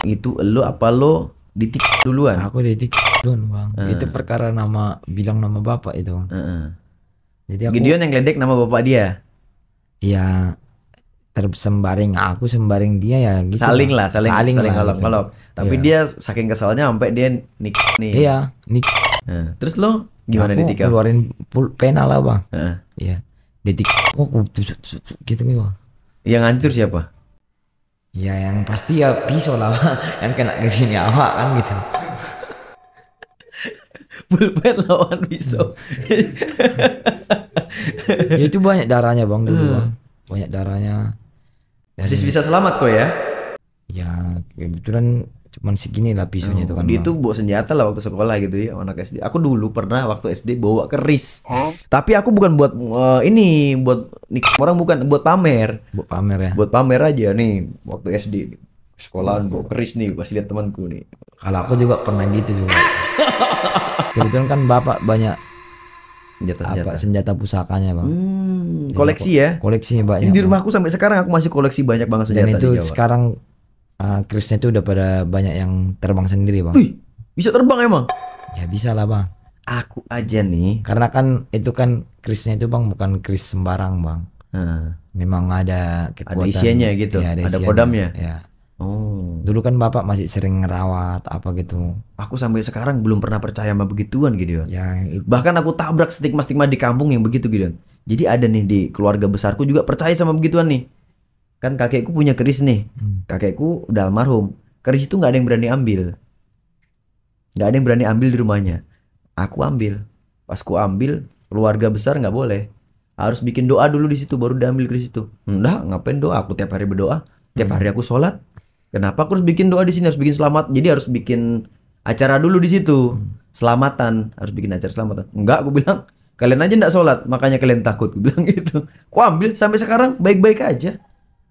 itu lo apa lo ditik duluan? Aku ditik duluan bang. Itu perkara bilang nama bapak itu bang. Jadi Gideon yang ledek nama bapak dia. Iya, tersembaring aku sembaring dia ya gitu. Saling ngolok-ngolok. Tapi dia saking kesalnya sampai dia nih. Iya, terus lo gimana ditik? Keluarin pena lah bang. Iya. Ditik gitu nih bang. Yang hancur siapa? Ya yang pasti ya pisau lah bang. Yang kena ke sini awak kan gitu. Pulpen lawan pisau. Ya itu banyak darahnya bang dulu bang. Banyak darahnya. Masih bisa selamat kok ya? Ya kebetulan cuman segini lah pisaunya itu kan. Dia tuh bawa senjata lah waktu sekolah gitu ya, anak SD. Aku dulu pernah waktu SD bawa keris. Tapi aku bukan buat buat orang, bukan buat pamer. Buat pamer ya. Buat pamer aja nih waktu SD sekolahan bawa keris nih, kasih lihat temanku nih. Kalau aku juga pernah gitu juga. Kebetulan kan bapak banyak senjata pusakanya bang. Koleksi ya? Koleksinya banyak. Ini di rumahku sampai sekarang aku masih koleksi banyak banget senjata. Dan itu di Jawa. Sekarang kerisnya itu udah pada banyak yang terbang sendiri bang. Wih, bisa terbang emang? Ya bisa lah bang. Aku aja nih. Karena kan itu kan kerisnya itu bang bukan keris sembarang bang. Memang ada kekuatan. Ada isiannya gitu. Ya, ada kodamnya. Ya. Oh. Dulu kan bapak masih sering ngerawat apa gitu. Aku sampai sekarang belum pernah percaya sama begituan Gideon. Ya Bahkan aku tabrak stigma-stigma di kampung yang begitu Gideon. Jadi ada nih di keluarga besarku juga percaya sama begituan nih. Kan kakekku punya keris nih. Kakekku udah almarhum. Keris itu nggak ada yang berani ambil. Nggak ada yang berani ambil di rumahnya. Aku ambil. Pas ku ambil, keluarga besar nggak boleh. Harus bikin doa dulu di situ baru diambil keris itu. Enggak, ngapain doa? Aku tiap hari berdoa. Tiap hari aku sholat. Kenapa aku harus bikin doa di sini? Harus bikin selamat. Jadi harus bikin acara dulu di situ. Selamatan. Harus bikin acara selamatan. Enggak, aku bilang. Kalian aja enggak sholat. Makanya kalian takut. Aku bilang gitu. Aku ambil sampai sekarang baik-baik aja.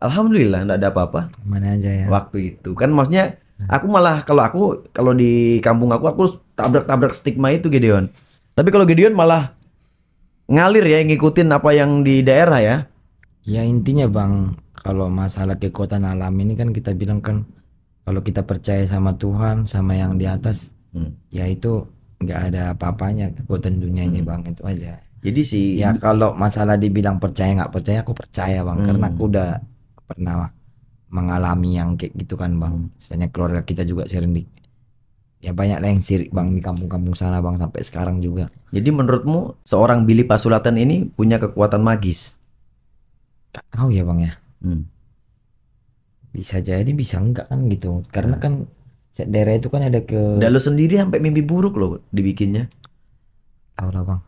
Alhamdulillah enggak ada apa-apa. mana aja ya. Waktu itu. Kan maksudnya aku malah kalau di kampung aku tabrak-tabrak stigma itu Gideon. Tapi kalau Gideon malah ngalir ya ngikutin apa yang di daerah ya. Ya intinya bang, kalau masalah kekuatan alam ini kan kita bilang kan kalau kita percaya sama Tuhan sama yang di atas, ya itu nggak ada apa-apanya kekuatan dunia ini bang, itu aja. Jadi sih Ya kalau masalah dibilang percaya nggak percaya, aku percaya bang, karena aku udah pernah mengalami yang kayak gitu kan bang. Misalnya keluarga kita juga sering ya banyak lah yang sirik bang di kampung-kampung sana bang sampai sekarang juga. Jadi menurutmu seorang Billy Pasulatan ini punya kekuatan magis? Gak tahu ya bang ya. Bisa jadi bisa enggak kan gitu. Karena kan daerah itu kan ada ke. Dan lo sendiri sampai mimpi buruk loh dibikinnya. Tahu lah bang.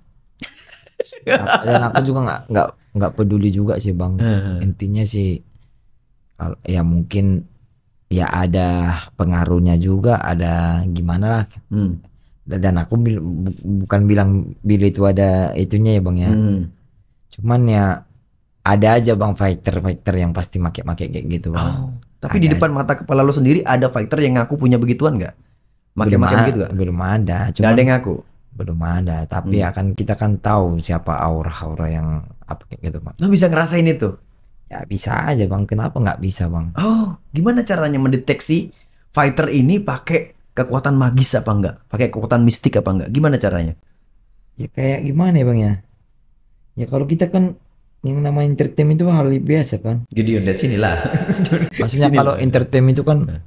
Dan aku juga nggak peduli juga sih bang. Intinya sih kalau ya mungkin ya ada pengaruhnya juga, ada gimana lah. Dan aku bukan bilang Billy itu ada itunya ya bang ya. Cuman ya ada aja bang fighter yang pasti make kayak gitu bang. Tapi di depan mata kepala lo sendiri ada fighter yang ngaku punya begituan nggak? Make gitu gak? Belum ada. Gak ada yang ngaku? Belum ada. Tapi akan kita kan tahu siapa aura yang apa kayak gitu bang. Lo bisa ngerasain itu? Ya bisa aja bang. Kenapa nggak bisa bang? Oh, gimana caranya mendeteksi fighter ini pakai kekuatan magis apa enggak? Pakai kekuatan mistik apa enggak? Gimana caranya? Ya kayak gimana ya bang ya? Ya kalau kita kan yang namanya entertainment itu hal biasa kan. Gideon dari sini lah. Maksudnya kalau entertainment itu kan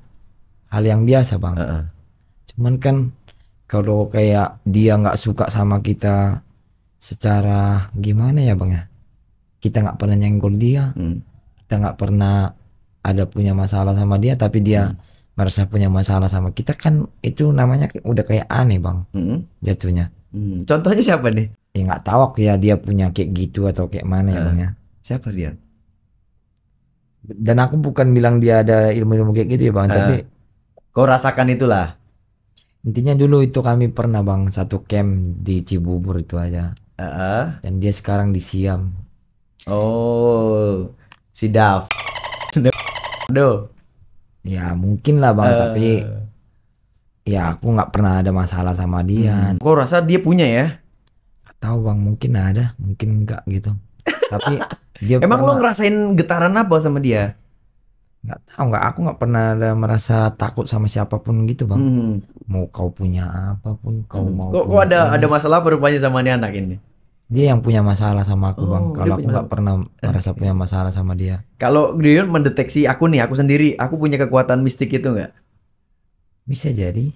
hal yang biasa bang. Cuman kan kalau kayak dia nggak suka sama kita secara gimana ya bang ya? Kita nggak pernah nyenggol dia, kita nggak pernah ada punya masalah sama dia, tapi dia merasa punya masalah sama kita kan itu namanya udah kayak aneh bang, jatuhnya. Contohnya siapa nih? Ya nggak tahu aku ya dia punya kayak gitu atau kayak mana ya bang ya. Siapa dia? Dan aku bukan bilang dia ada ilmu-ilmu kayak gitu ya bang, tapi kau rasakan itulah. Intinya dulu itu kami pernah bang satu camp di Cibubur itu aja, dan dia sekarang di Siam. Oh, si Dav. Aduh. Ya mungkin lah bang, tapi ya aku nggak pernah ada masalah sama dia. Kau rasa dia punya ya? Gak tahu bang, mungkin ada, mungkin enggak gitu. Tapi dia emang pernah, lo ngerasain getaran apa sama dia? nggak tahu, aku nggak pernah ada merasa takut sama siapapun gitu bang. Mau kau punya apapun, kau mau. Kok ada masalah apa rupanya sama nih anak ini? Dia yang punya masalah sama aku bang. Kalau aku nggak pernah merasa punya masalah sama dia. Kalau Gideon mendeteksi aku nih, aku sendiri, aku punya kekuatan mistik itu nggak? Bisa jadi.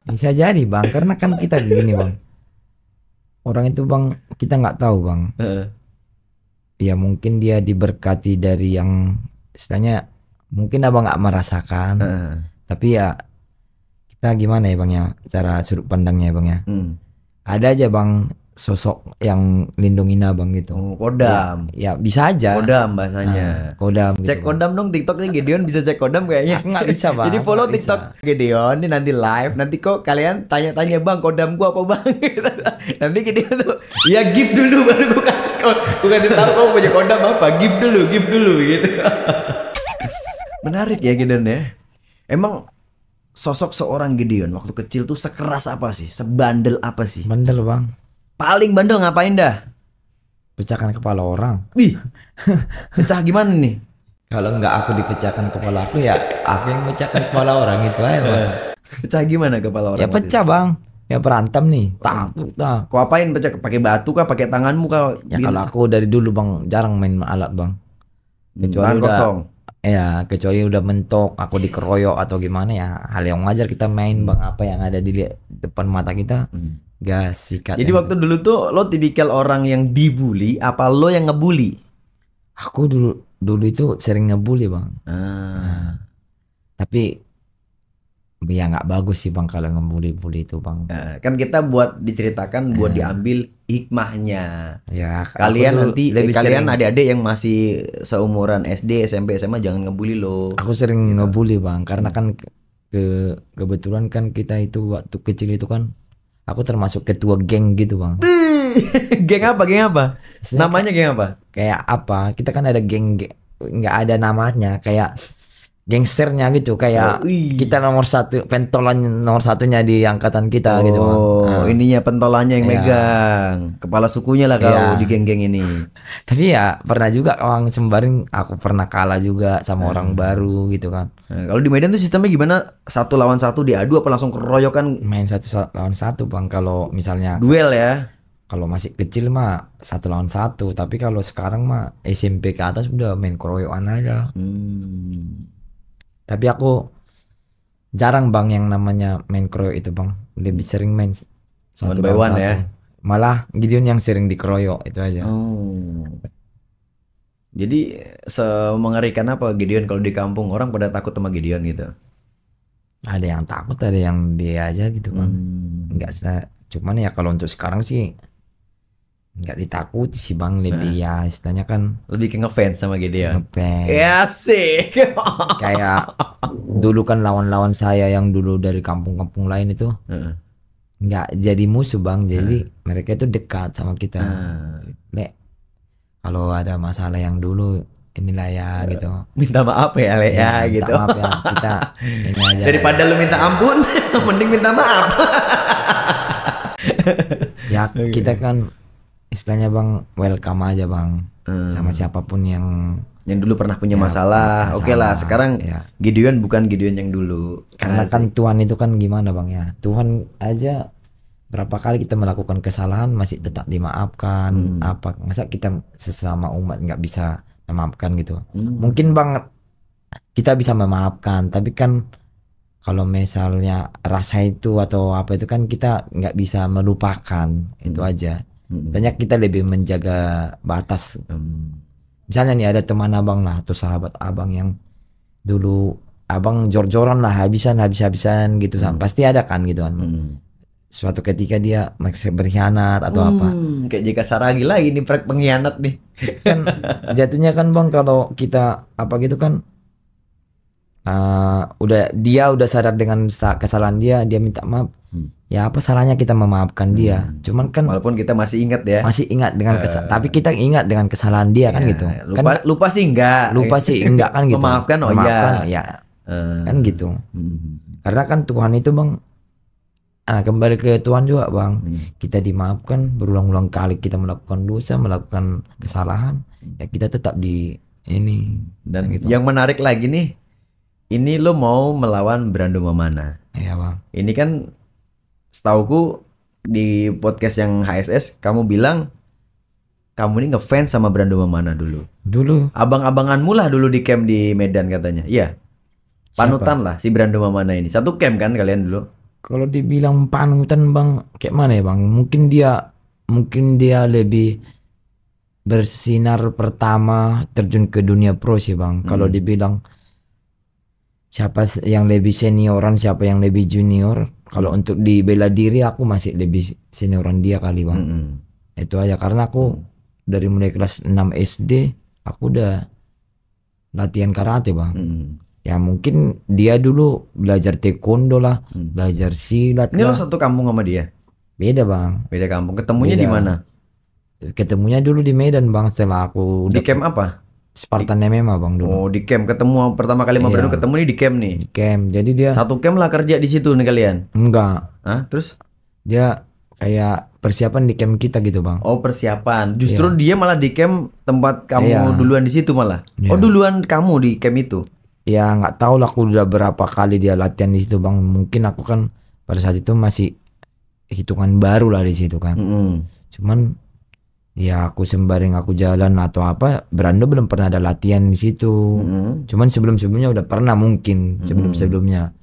Bisa jadi bang, karena kan kita gini bang. Orang itu bang, kita nggak tahu bang. Ya mungkin dia diberkati dari yang istilahnya mungkin abang nggak merasakan. Tapi ya kita gimana ya bang ya, cara sudut pandangnya ya bang ya. Ada aja bang sosok yang lindungin abang gitu. Kodam. Ya bisa aja. Kodam bahasanya. Kodam. Cek gitu, kodam dong TikToknya Gideon, bisa cek kodam kayaknya. Aku nggak bisa bang. Jadi follow nggak TikTok bisa. Gideon, ini nanti live. Nanti kok kalian tanya-tanya bang kodam gua apa bang? Nanti Gideon tuh, ya give dulu baru gua kasih tahu kau punya kodam apa. Give dulu gitu. Menarik ya Gideon ya. Emang sosok seorang Gideon waktu kecil tuh sekeras apa sih? Sebandel apa sih? Bandel bang. Paling bandel ngapain dah? Pecahkan kepala orang. Wih, pecah gimana nih? Kalau nggak aku dipecahkan kepala aku ya aku yang pecahkan kepala orang itu aja bang. Pecah gimana kepala orang? Ya pecah bang. Ya berantem nih. Takut lah. Kau apain pecah? Pakai batu kah? Pakai tanganmu kah? Ya kalau aku dari dulu bang jarang main alat bang. Kecuali tangan udah kosong. Ya kecuali udah mentok, aku dikeroyok atau gimana ya hal yang wajar kita main bang, apa yang ada di depan mata kita gas sikat. Jadi waktu dulu tuh lo tipikal orang yang dibully apa lo yang ngebully? Aku dulu itu sering ngebully bang. Tapi ya nggak bagus sih bang kalau ngebully itu bang. Kan kita buat diceritakan, buat diambil hikmahnya. Ya Kalian nanti kalian sering, adik-adik yang masih seumuran SD, SMP, SMA jangan ngebully lo. aku sering ngebully bang, karena kan kebetulan kan kita itu waktu kecil itu kan aku termasuk ketua geng gitu bang. Geng apa? Geng apa? Namanya geng apa? Kayak apa? Kita kan ada geng nggak ada namanya, kayak gangsternya gitu, kayak kita nomor satu, pentolan nomor satunya di angkatan kita gitu bang. Ininya pentolannya yang megang, kepala sukunya lah kau di geng-geng ini. Tapi ya pernah juga orang sembaring, aku pernah kalah juga sama orang baru gitu kan. Kalau di Medan tuh sistemnya gimana? 1 lawan 1 diadu apa langsung keroyokan? Main 1 lawan 1 bang, kalau misalnya duel ya. Kalau masih kecil mah 1 lawan 1, tapi kalau sekarang mah SMP ke atas udah main keroyokan aja. Tapi aku jarang bang yang namanya main keroyok itu bang, lebih sering main 1 lawan 1 ya. Malah Gideon yang sering dikeroyok itu aja. Jadi semengerikan apa Gideon kalau di kampung? Orang pada takut sama Gideon gitu? Ada yang takut, ada yang dia aja gitu bang. Cuman ya kalau untuk sekarang sih nggak ditakuti sih bang, lebih ya istilahnya kan lebih ke ngefans sama Gideon. Ya sih. Kayak dulu kan lawan-lawan saya yang dulu dari kampung-kampung lain itu nggak jadi musuh bang, jadi mereka itu dekat sama kita. Kalau ada masalah yang dulu inilah ya gitu, minta maaf ya Le ya gitu. Maaf ya, kita ini aja. Daripada lu minta ampun, mending minta maaf. Ya kita kan istilahnya bang welcome aja bang, sama siapapun yang dulu pernah punya masalah. Oke lah, sekarang Gideon bukan Gideon yang dulu. Karena kan Tuhan itu kan gimana bang ya, Tuhan aja berapa kali kita melakukan kesalahan masih tetap dimaafkan. Apa masa kita sesama umat nggak bisa memaafkan gitu? Mungkin bang kita bisa memaafkan, tapi kan kalau misalnya rasa itu atau apa itu kan kita nggak bisa melupakan itu aja. Banyak kita lebih menjaga batas. Misalnya nih ada teman abang lah atau sahabat abang yang dulu abang jor-joran lah, habis-habisan gitu, pasti ada kan gitu kan. Suatu ketika dia berkhianat atau apa. Kayak JK Saragi lagi nih pengkhianat nih. Kan jatuhnya kan bang kalau kita apa gitu kan dia udah sadar dengan kesalahan dia minta maaf. Ya apa salahnya kita memaafkan dia? Cuman kan walaupun kita masih ingat ya. Masih ingat dengan tapi kita ingat dengan kesalahan dia kan gitu. Lupa sih enggak. Lupa sih enggak kan gitu. Memaafkan ya. Kan gitu. Karena kan Tuhan itu bang, kembali ke Tuhan juga bang. Kita dimaafkan berulang-ulang kali kita melakukan dosa, melakukan kesalahan, ya kita tetap di ini. Dan gitu. Yang menarik lagi nih, ini lo mau melawan Brando Mamana. Iya bang. Ini kan setauku di podcast yang HSS kamu bilang kamu ini ngefans sama Brando Mamana dulu. Abang-abanganmu lah dulu di camp di Medan katanya. Iya. Panutan lah si Brando Mamana ini. Satu camp kan kalian dulu? Kalau dibilang panutan bang, kayak mana ya bang? Mungkin dia lebih bersinar pertama terjun ke dunia pro sih bang. Kalau dibilang siapa yang lebih senioran, siapa yang lebih junior, kalau untuk di bela diri aku masih lebih senioran dia kali bang. Itu aja karena aku dari mulai kelas 6 SD aku udah latihan karate bang. Ya mungkin dia dulu belajar taekwondo lah, belajar silat. Ini lo satu kampung sama dia? Beda bang. Beda kampung. Ketemunya di mana? Ketemunya dulu di Medan bang, setelah aku di camp apa? Spartan MMA bang dulu. Oh di camp ketemu pertama kali sama Brando ketemu nih di camp nih. Di camp, jadi dia satu camp lah kerja di situ nih kalian? Enggak. Terus? Dia kayak persiapan di camp kita gitu bang. Oh persiapan, justru dia malah di camp tempat kamu duluan di situ malah. Oh duluan kamu di camp itu? Ya nggak tahu lah aku udah berapa kali dia latihan di situ bang. Mungkin aku kan pada saat itu masih hitungan baru lah di situ kan. Cuman Ya aku sembari aku jalan atau apa, Brando belum pernah ada latihan di situ. Cuman sebelum-sebelumnya udah pernah mungkin sebelum-sebelumnya.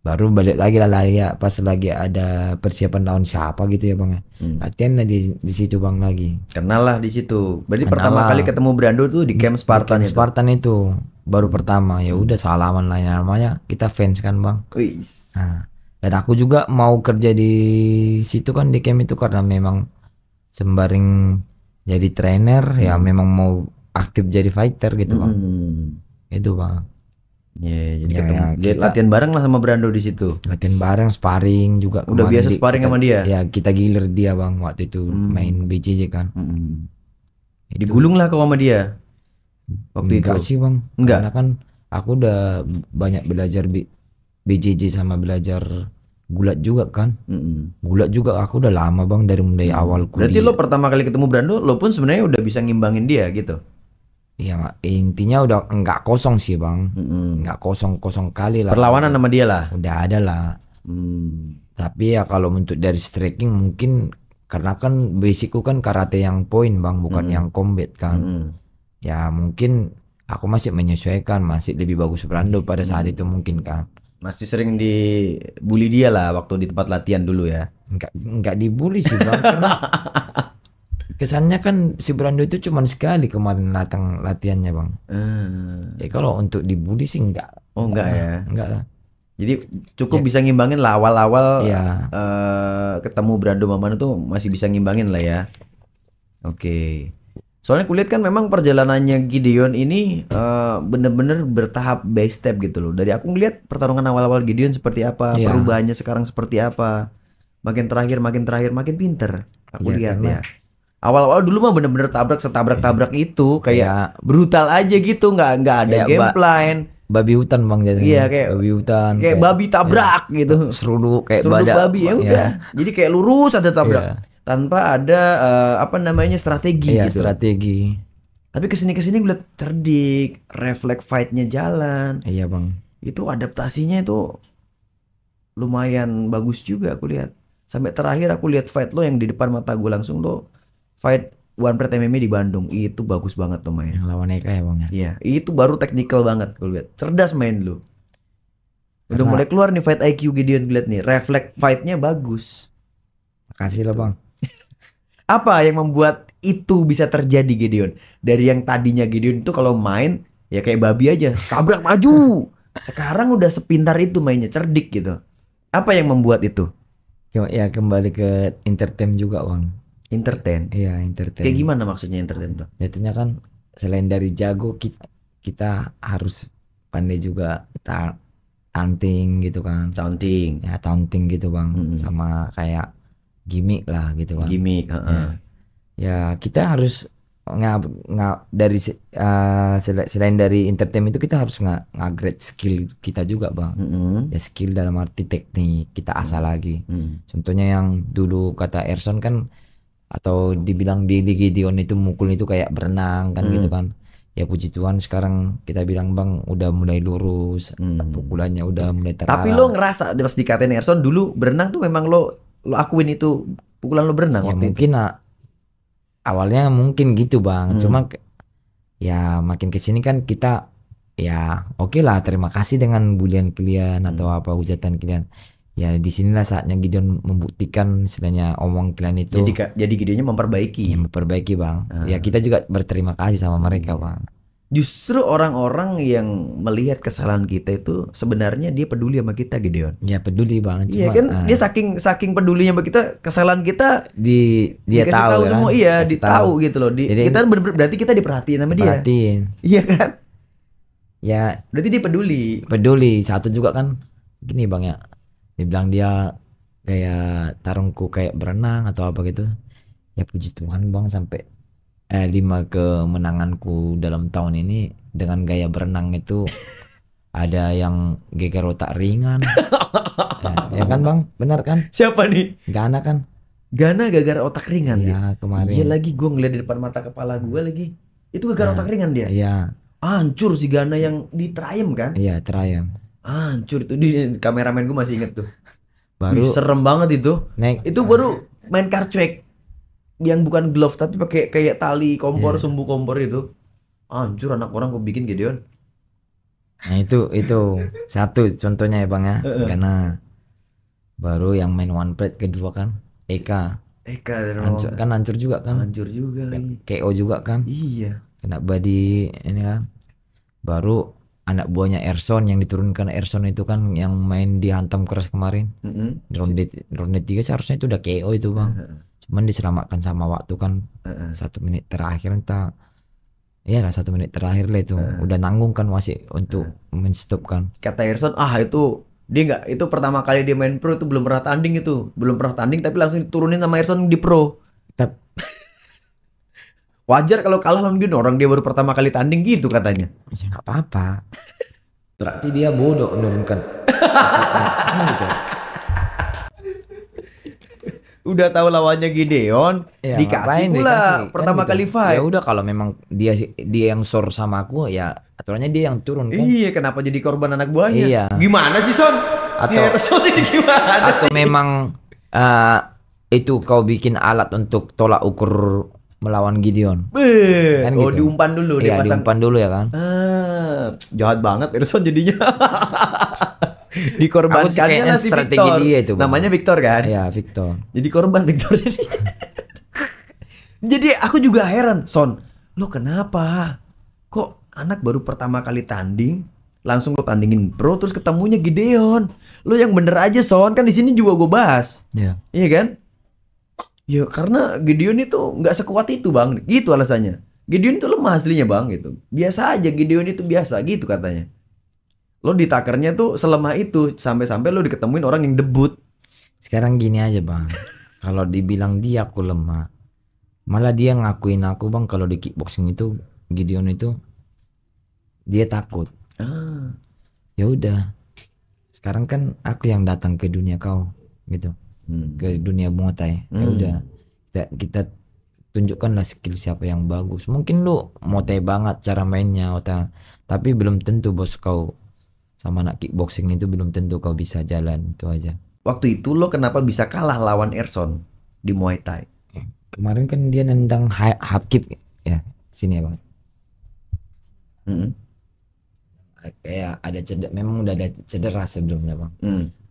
Baru balik lagi lah ya pas lagi ada persiapan lawan siapa gitu ya Bang. Latihan lah di situ Bang lagi. Kenal lah di situ. Berarti Kenal pertama lah. kali ketemu Brando tuh di camp Spartan Di itu. Spartan itu baru pertama. Ya udah salaman lah ya, namanya kita fans kan Bang. Wih. Nah, dan aku juga mau kerja di situ kan di camp itu karena memang sembaring jadi trainer ya memang mau aktif jadi fighter gitu Bang. Itu Bang. Ya, jadi Ya, ketemu ya, dia latihan bareng lah sama Brando di situ. Latihan bareng, sparring juga. Udah kemarin biasa sparring sama dia? Ya kita gilir dia Bang waktu itu main BJJ kan. Digulung lah kau sama dia waktu Enggak itu. sih Bang. Enggak. Karena kan aku udah banyak belajar BJJ sama belajar gulat juga kan. Gulat juga aku udah lama Bang dari mulai awal kuliah. Berarti lo pertama kali ketemu Brando, lo pun sebenarnya udah bisa ngimbangin dia gitu. Iya Mak, intinya udah enggak kosong sih Bang. Enggak kosong kali lah. Perlawanan sama dia lah. Udah ada lah. Tapi ya kalau untuk dari striking mungkin karena kan basicku kan karate yang point Bang, bukan yang combat kan. Ya mungkin aku masih menyesuaikan, masih lebih bagus Brando pada saat itu mungkin kan. Masih sering dibully dia lah waktu di tempat latihan dulu ya. Enggak dibully sih Bang, karena kesannya kan si Brando itu cuma sekali kemarin datang latihannya Bang. Ya kalau untuk dibully sih enggak. Oh enggak ya. Enggak lah. Jadi cukup bisa ngimbangin lah awal-awal Iya. ketemu Brando Mamano tuh masih bisa ngimbangin lah ya. Oke. Soalnya kulihat kan memang perjalanannya Gideon ini bener-bener bertahap by step gitu loh. Dari aku ngeliat pertarungan awal-awal Gideon seperti apa, Iya. perubahannya sekarang seperti apa. Makin terakhir makin pinter. Aku Iya, lihat karena- ya. Awal-awal dulu mah bener-bener setabrak-tabrak itu kayak Kayak- brutal aja gitu, nggak ada Kayak game plan. Babi hutan Bang jadinya. Iya, kayak- babi hutan. Kayak babi tabrak gitu. Seruduk kayak Seruduk badak. babi ya udah. Jadi kayak lurus ada tabrak. Iya. Tanpa ada apa namanya strategi Iya, gitu. strategi. Tapi kesini ngeliat cerdik, refleks fightnya jalan. Iya Bang. Itu adaptasinya itu lumayan bagus juga aku lihat. Sampai terakhir aku lihat fight lo yang di depan mata gue langsung lo fight One Pride MMA di Bandung. Itu bagus banget lo main. Yang lawan Eka ya Bang ya. Iya, itu baru technical banget aku lihat. Cerdas main lo. Udah Karena- mulai keluar nih fight IQ Gideon lihat nih. Refleks fightnya bagus. Makasih lah Bang. Apa yang membuat itu bisa terjadi Gideon? Dari yang tadinya Gideon itu kalau main ya kayak babi aja, tabrak maju. Sekarang udah sepintar itu mainnya, cerdik gitu. Apa yang membuat itu? Ya kembali ke entertain juga Bang. Entertain. Iya, entertain. Kayak gimana maksudnya entertain tuh? Jatuhnya kan selain dari jago kita harus pandai juga taunting gitu kan. Taunting, Ya taunting gitu Bang. Sama kayak gimmick lah gitu kan. gimmick, Ya kita harus dari selain dari entertainment itu kita harus nge-upgrade skill kita juga Bang. Ya skill dalam arti teknik kita asah lagi. Contohnya yang dulu kata Erson kan atau dibilang Billy Gideon itu mukul itu kayak berenang kan gitu kan. Ya puji Tuhan sekarang kita bilang Bang udah mulai lurus, pukulannya udah mulai terarah. Tapi lo ngerasa pas dikatain Erson dulu berenang tuh memang lo akuin itu pukulan lo berenang ya waktu itu? mungkin awalnya mungkin gitu Bang. Cuma ya makin kesini kan kita ya oke lah terima kasih dengan bulian kalian atau apa hujatan kalian. Ya disinilah saatnya Gideon membuktikan istilahnya omong kalian itu Jadi Gideonnya memperbaiki. yang memperbaiki Bang. Ya kita juga berterima kasih sama mereka Bang. Justru orang-orang yang melihat kesalahan kita itu sebenarnya dia peduli sama kita Gideon. Ya peduli Bang. Iya Cuma, kan dia saking pedulinya sama kita, kesalahan kita dia dikasih tahu kan? semua, iya Kasih ditahu tahu. gitu loh. Jadi, Kita bener-bener berarti kita diperhatiin sama dia. perhatiin. Iya kan? Ya Berarti dia peduli. peduli. Satu juga kan gini Bang ya. Dibilang dia kayak tarungku kayak berenang atau apa gitu. Ya puji Tuhan Bang sampai 5 kemenanganku dalam tahun ini dengan gaya berenang itu ada yang geger otak ringan. Ya kan Bang? Benar kan? Siapa nih? Gana kan? Gana gara-gara otak ringan dia. Ya kemarin. Iya lagi gue ngeliat di depan mata kepala gue lagi. Itu gara-gara otak ringan dia. Iya, Hancur si Gana yang di Triumph kan? iya Triumph. Hancur itu di kameramen gue masih inget tuh. Baru Wih, serem banget itu. naik Itu baru main karcuek. yang bukan glove tapi pakai kayak tali kompor, sumbu kompor itu. Hancur anak orang kok bikin Gideon. Nah itu satu contohnya ya bang ya, karena baru yang main One Plate kedua kan Eka hancur juga kan, lagi. KO juga kan, iya, kena body ini kan. Baru anak buahnya Erson yang diturunkan Erson itu kan yang main dihantam keras kemarin. Ronde 3 seharusnya itu udah KO itu bang, cuman diselamatkan sama waktu kan. 1 menit terakhir entah ya lah 1 menit terakhir lah itu udah nanggung kan wasit untuk menstop kan. Kata Erson itu dia nggak, itu pertama kali dia main pro, itu belum pernah tanding tapi langsung diturunin sama Erson di pro. Wajar kalau kalah lawan orang dia baru pertama kali tanding gitu katanya. Ya nggak apa-apa. Berarti dia bodoh menurunkan. Udah tahu lawannya Gideon, ya, dikasih pula pertama kan kali gitu. fight. Ya udah kalau memang dia yang sore sama aku ya aturannya dia yang turun kan. Iya, kenapa jadi korban anak buahnya? Iya. Gimana sih Son? Son ini gimana atau sih? Memang itu kau bikin alat untuk tolak ukur melawan Gideon. Kan gitu. Diumpan dulu, iya, diumpan dulu ya kan. Jahat banget Erson jadinya. Dikorbankannya lah si strategi Victor. Dia itu, bang. Namanya Victor kan? Iya, Victor. Jadi korban Victor jadi. Jadi aku juga heran, Son. Lo kenapa? Kok anak baru pertama kali tanding, langsung lo tandingin pro, terus ketemunya Gideon. Lo yang bener aja, Son. Kan di sini juga gue bahas. Iya. Iya kan? Ya karena Gideon itu nggak sekuat itu bang. Gitu alasannya. Gideon itu lemah aslinya bang gitu. Biasa aja Gideon itu biasa gitu katanya. Lo ditakernya tuh selemah itu sampai-sampai lo diketemuin orang yang debut. Sekarang gini aja bang, kalau dibilang dia aku lemah, malah dia ngakuin aku bang kalau di kickboxing itu Gideon itu dia takut. Ya udah, sekarang kan aku yang datang ke dunia kau gitu, ke dunia Muay Thai. Ya udah, kita tunjukkanlah skill siapa yang bagus. Mungkin lu Muay Thai banget cara mainnya, tapi belum tentu bos kau sama anak kickboxing itu belum tentu kau bisa jalan, itu aja. Waktu itu lo kenapa bisa kalah lawan Erson di Muay Thai? Kemarin kan dia nendang half kick ya, sini ya bang. Kayak ada cedera, memang udah ada cedera sebelumnya bang.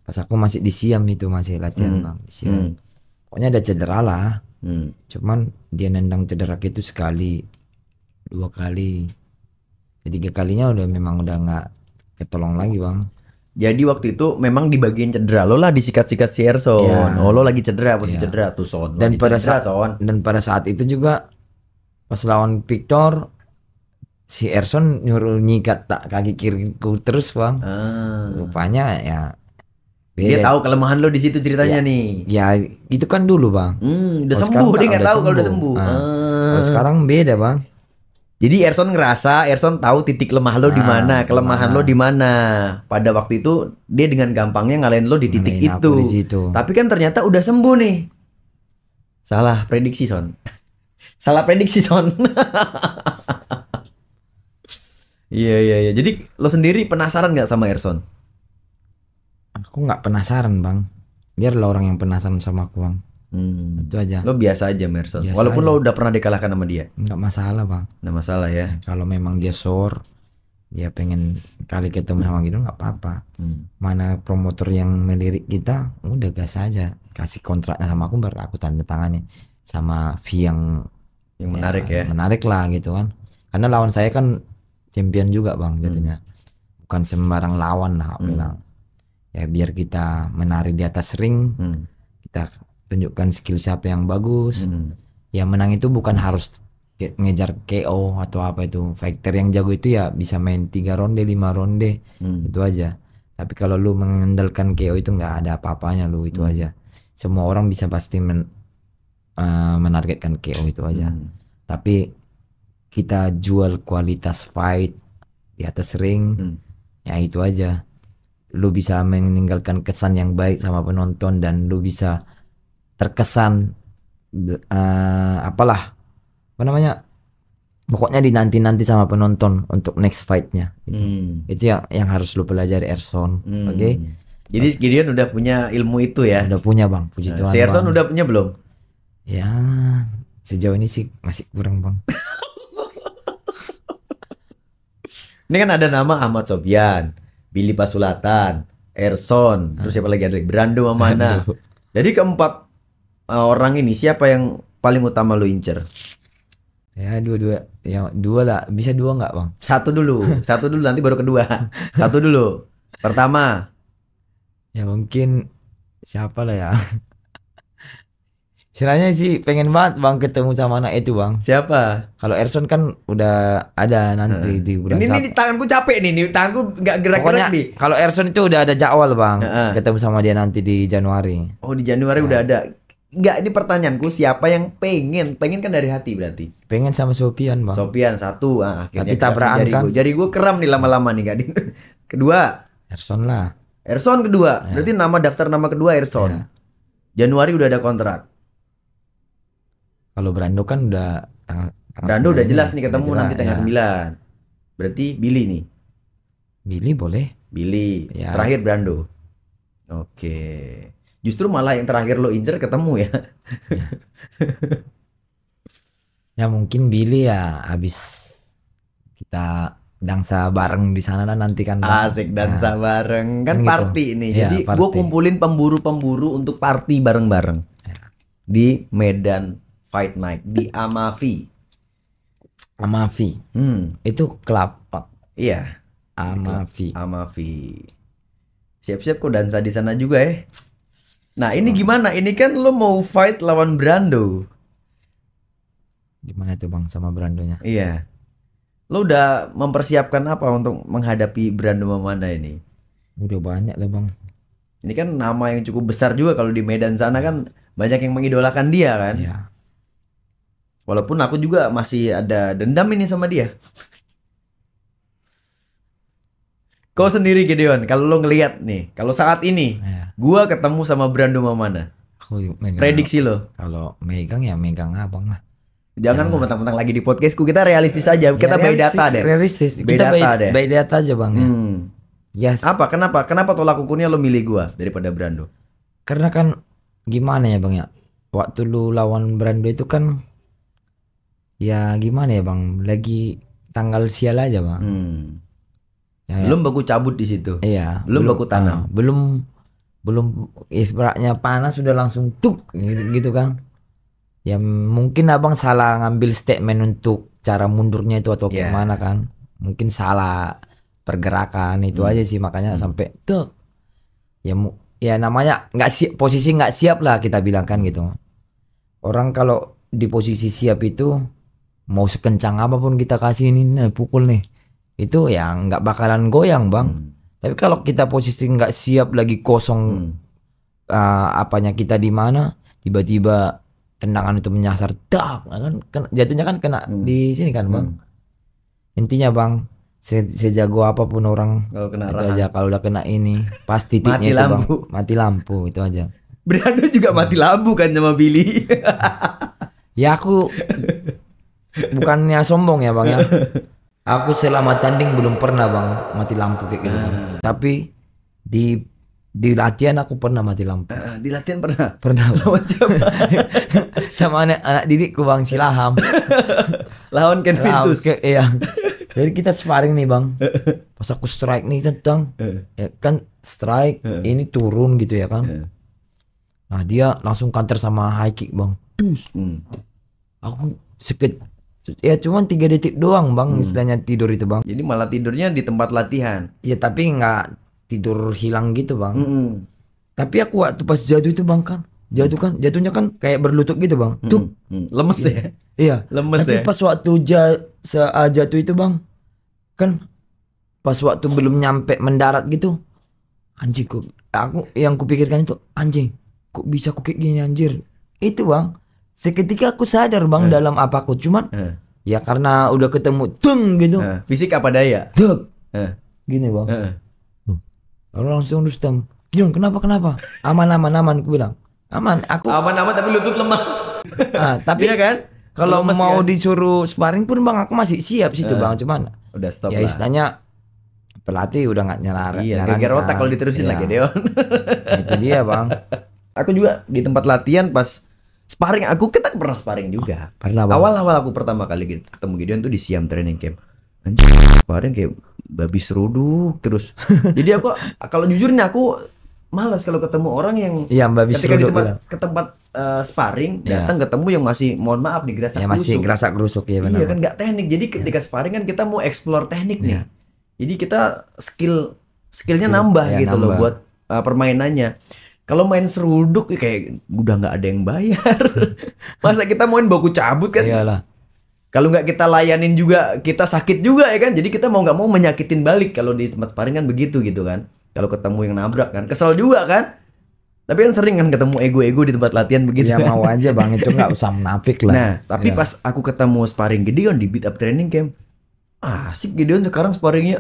Pas aku masih di Siam itu masih latihan bang, di Siam. Pokoknya ada cedera lah. Cuman dia nendang cedera itu sekali, 2 kali, 3 kalinya udah memang udah nggak ketolong lagi bang. Jadi waktu itu memang di bagian cedera lo lah disikat-sikat si Erson. Ya. Oh lo lagi cedera, posisi cedera tuh Son. Dan pada saat itu juga pas lawan Victor, si Erson nyuruh nyikat kaki kiriku terus bang. Rupanya ya beda. Dia tahu kelemahan lo di situ ceritanya nih. Ya itu kan dulu bang. Udah sembuh, dia nggak tahu kalau udah sembuh. Kalau sekarang beda bang. Jadi Erson tahu titik lemah lo di mana, kelemahan lo di mana. Pada waktu itu dia dengan gampangnya ngalahin lo di titik itu. Tapi kan ternyata udah sembuh nih. Salah prediksi Son. Iya. Jadi lo sendiri penasaran nggak sama Erson? Aku nggak penasaran bang. Biarlah orang yang penasaran sama aku bang. Itu aja. Lo biasa aja Erson. Walaupun lo udah pernah dikalahkan sama dia. Nggak masalah bang. Nggak masalah ya. Kalau memang dia sore, dia pengen kali ketemu sama gitu nggak apa-apa. Mana promotor yang melirik kita, udah gas aja. Kasih kontraknya sama aku, baru aku tanda tangannya sama fee yang menarik ya. Menarik lah gitu kan. Karena lawan saya kan champion juga bang jatuhnya. Bukan sembarang lawan lah aku bilang. Ya biar kita menari di atas ring, kita tunjukkan skill siapa yang bagus. Yang menang itu bukan harus ngejar KO atau apa itu. Fighter yang jago itu ya bisa main 3 ronde, 5 ronde, itu aja. Tapi kalau lu mengandalkan KO itu nggak ada apa-apanya lu, itu aja. Semua orang bisa pasti menargetkan KO itu aja. Tapi kita jual kualitas fight di atas ring, ya itu aja. Lu bisa meninggalkan kesan yang baik sama penonton dan lu bisa terkesan pokoknya dinanti-nanti sama penonton untuk next fight-nya gitu. Itu yang harus lu pelajari Erson. Oke? Jadi Gideon udah punya ilmu itu ya? Udah punya bang, puji Tuhan. Si Erson udah punya belum? Ya sejauh ini sih masih kurang bang. Ini kan ada nama Ahmad Sofyan, Billy Pasulatan, Erson, terus siapa lagi, ada Brando Mamana. Jadi keempat orang ini siapa yang paling utama lo incer? Ya dua-dua, ya dua lah, bisa dua nggak bang? Satu dulu nanti baru kedua. Satu dulu. Pertama. Ya mungkin siapa lah ya. Istilahnya sih pengen banget bang ketemu sama anak itu bang. Siapa? Kalau Erson kan udah ada nanti di bulan Ini tanganku capek nih tanganku nggak gerak-gerak nih. Kalau Erson itu udah ada jadwal bang, ketemu sama dia nanti di Januari. Oh di Januari udah ada. Enggak, ini pertanyaanku, siapa yang pengen kan dari hati berarti. Pengen sama Sopian bang. Sopian satu, akhirnya tapi tabrakan kan. Jari gue keram nih lama-lama nih, gak di. Kedua Erson lah. Erson kedua, berarti daftar nama kedua Erson. Januari udah ada kontrak. Kalau Brando kan udah Brando udah jelas nih ketemu nanti tanggal 9. Berarti Billy nih. Billy boleh. Billy. Ya. Terakhir Brando. Oke. Justru malah yang terakhir lo incer ketemu ya. Ya mungkin Billy ya habis kita dansa bareng di sana nanti kan. Asik dansa bareng kan party gitu. Ini. Ya, jadi gue kumpulin pemburu-pemburu untuk party bareng-bareng. Di Medan Fight Night di Amavi. Itu klub Pak. Iya. Amavi. Siap-siap kok dansa di sana juga ya. Nah, ini gimana? Ini kan lo mau fight lawan Brando. Gimana tuh Bang sama Brandonya? Iya. Lo udah mempersiapkan apa untuk menghadapi Brando Mamana ini? Udah banyak lah Bang. Ini kan nama yang cukup besar juga kalau di Medan sana kan banyak yang mengidolakan dia kan. Iya. Walaupun aku juga masih ada dendam ini sama dia. Kau sendiri Gideon, kalau lo ngelihat nih, kalau saat ini gua ketemu sama Brando Mamana. Prediksi lo? Kalau megang ya megang abang lah. Jangan kok mentang-mentang lagi di podcastku, kita realistis aja. Kita by data deh. Realistis. Kita by data aja Bang ya. Yes. Apa? Kenapa tolak ukurnya lo milih gua daripada Brando? Karena kan gimana ya Bang ya? Waktu lu lawan Brando itu kan ya gimana ya Bang? Lagi tanggal sial aja Bang. Ya, belum baku cabut di situ. Iya. Belum baku tanam. Belum ibaratnya panas sudah langsung tuk gitu kan. Ya mungkin abang salah ngambil statement untuk cara mundurnya itu atau gimana kan. Mungkin salah pergerakan itu aja sih makanya sampai tuk. Ya namanya nggak siap, posisi nggak siap lah kita bilang kan gitu. Orang kalau di posisi siap itu mau sekencang apapun kita kasih ini pukul nih itu ya nggak bakalan goyang Bang. Tapi kalau kita posisi nggak siap lagi kosong apanya kita di mana tiba-tiba tendangan itu menyasar dak kan jatuhnya kan kena di sini kan Bang. Intinya Bang sejago apapun orang kalau kena itu aja kalau udah kena ini pasti titiknya itu Bang mati lampu itu aja. Brando juga mati lampu kan sama Billy. Ya aku bukannya sombong ya Bang ya. Aku selama tanding belum pernah Bang mati lampu kayak gitu Bang. Tapi di latihan aku pernah mati lampu. Di latihan pernah? Pernah. Lawan siapa? Sama anak didikku Bang Silaham. Lawan Ken Vitus. Iya. Jadi kita sparring nih Bang. Pas aku strike nih tentang ya kan strike ini turun gitu ya kan. Nah dia langsung counter sama high kick Bang. Dus. Aku ya cuman 3 detik doang Bang istilahnya tidur itu Bang. Jadi malah tidurnya di tempat latihan. Ya tapi nggak tidur hilang gitu Bang. Tapi aku waktu pas jatuh itu Bang kan jatuhnya kan kayak berlutut gitu Bang. Tuh lemes ya. Iya lemes tapi ya. Pas waktu jatuh itu Bang kan pas waktu belum nyampe mendarat gitu anjing aku yang kupikirkan itu anjing kok bisa aku kayak gini anjir itu Bang. Seketika aku sadar Bang dalam apaku cuman ya karena udah ketemu tung gitu. Fisik apa daya? Gini Bang. Lalu langsung Rustam, "Gideon, kenapa? Aman, aku bilang. Aman tapi lutut lemah. Tapi iya kan? Kalau mau disuruh sparring pun Bang aku masih siap situ Bang, cuman udah stop ya istilahnya pelatih udah nggak nyaran. Iya, geger otak kalau diterusin lagi Deon. Itu dia Bang. Aku juga di tempat latihan pas Sparring, kita pernah sparring juga. Pernah, Bang. Awal-awal aku pertama kali ketemu Gideon tuh di Siam Training Camp. Anjir, sparring kayak babi seruduk terus. Jadi aku kalau jujur nih aku malas kalau ketemu orang yang babi ketika seruduk ke tempat sparring datang ketemu yang masih mohon maaf nih gerasak ya, masih gerasak gerusuk ya benar. Iya kan nggak teknik. Jadi ketika sparring kan kita mau explore teknik nih. Jadi kita skillnya nambah gitu loh buat permainannya. Kalau main seruduk kayak udah nggak ada yang bayar. Masa kita main baku cabut kan? Iyalah. Kalau nggak kita layanin juga kita sakit juga ya kan. Jadi kita mau nggak mau menyakitin balik kalau di tempat sparring kan begitu gitu kan. Kalau ketemu yang nabrak kan kesel juga kan. Tapi kan sering kan ketemu ego-ego di tempat latihan begitu. Ya kan? mau aja Bang, itu nggak usah menafik lah. Nah tapi pas aku ketemu sparring Gideon di Beat Up Training Camp, asik Gideon sekarang sparringnya.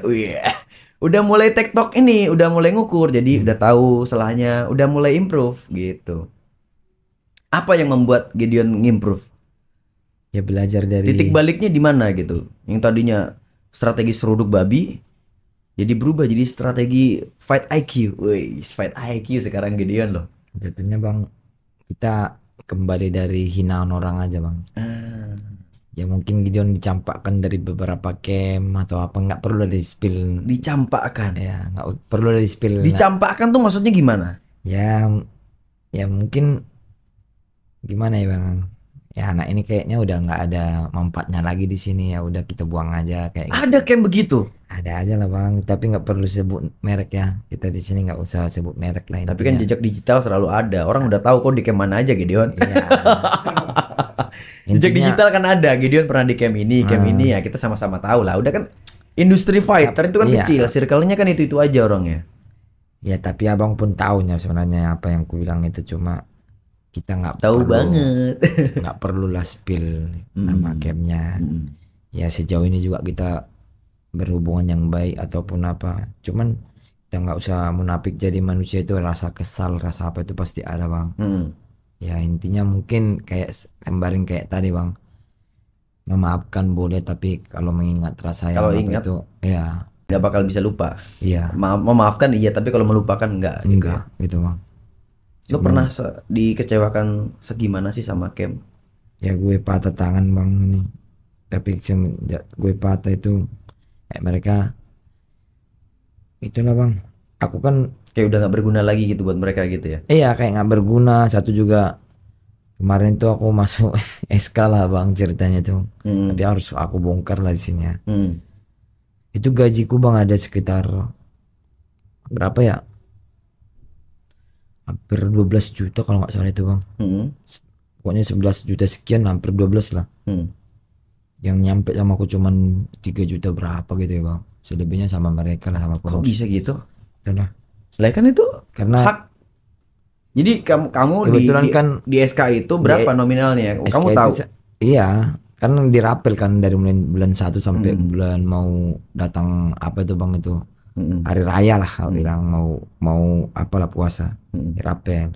Udah mulai tektok ini, udah mulai ngukur, jadi udah tahu salahnya, udah mulai improve gitu. Apa yang membuat Gideon ngimprove? Ya belajar dari Titik baliknya di mana gitu? Yang tadinya strategi seruduk babi, jadi berubah jadi strategi fight IQ. Wih, fight IQ sekarang Gideon loh. Jatuhnya Bang, kita kembali dari hinaan orang aja Bang. Ya mungkin Gideon dicampakkan dari beberapa camp atau apa, nggak perlu dari spill. Dicampakkan. Ya nggak perlu dari spill. Dicampakkan tuh maksudnya gimana? Ya mungkin gimana ya Bang? Ya anak ini kayaknya udah nggak ada manfaatnya lagi di sini, ya udah kita buang aja kayak. Ada camp begitu? Ada aja lah Bang, tapi nggak perlu sebut merek ya. Kita di sini nggak usah sebut merek lah. Tapi kan jejak digital selalu ada. Orang udah tahu kok di camp mana aja Gideon. Iya. Jejak digital kan ada. Gideon pernah di camp ini ya kita sama-sama tahu lah. Udah kan industri fighter itu kan kecil, circle-nya kan itu aja orangnya. Ya tapi abang pun tahunya sebenarnya apa yang ku bilang itu, cuma kita nggak tahu banget. Nggak perlu lah spill nama campnya. Ya sejauh ini juga kita berhubungan yang baik ataupun apa. Cuman kita nggak usah munafik, jadi manusia itu rasa kesal, rasa apa itu pasti ada Bang. Ya intinya mungkin kayak kemarin kayak tadi Bang, memaafkan boleh, tapi kalau mengingat rasa yang kalau ingat itu ya nggak bakal bisa lupa. Iya. Memaafkan iya, tapi kalau melupakan enggak gitu Bang. Lo pernah dikecewakan segimana sih sama camp? Ya gue patah tangan Bang ini. Tapi semenjak gue patah itu kayak mereka itulah Bang. Aku kan kayak udah nggak berguna lagi gitu buat mereka gitu ya? Iya kayak nggak berguna. Satu juga kemarin tuh aku masuk SK lah Bang ceritanya tuh. Tapi harus aku bongkar lah di sini ya. Itu gajiku Bang ada sekitar berapa ya? Hampir 12 juta kalau nggak salah itu Bang. Pokoknya 11 juta sekian, hampir 12 lah. Yang nyampe sama aku cuman 3 juta berapa gitu ya Bang. Selebihnya sama mereka lah, sama pengurus. Kok bisa gitu? Itulah. Lah kan itu karena hak. Jadi kamu di SK itu berapa nominalnya? Kamu tahu? Iya, kan dirapel kan dari bulan 1 sampai bulan mau datang apa itu Bang itu. Hari raya lah bilang mau apalah puasa. Dirapel.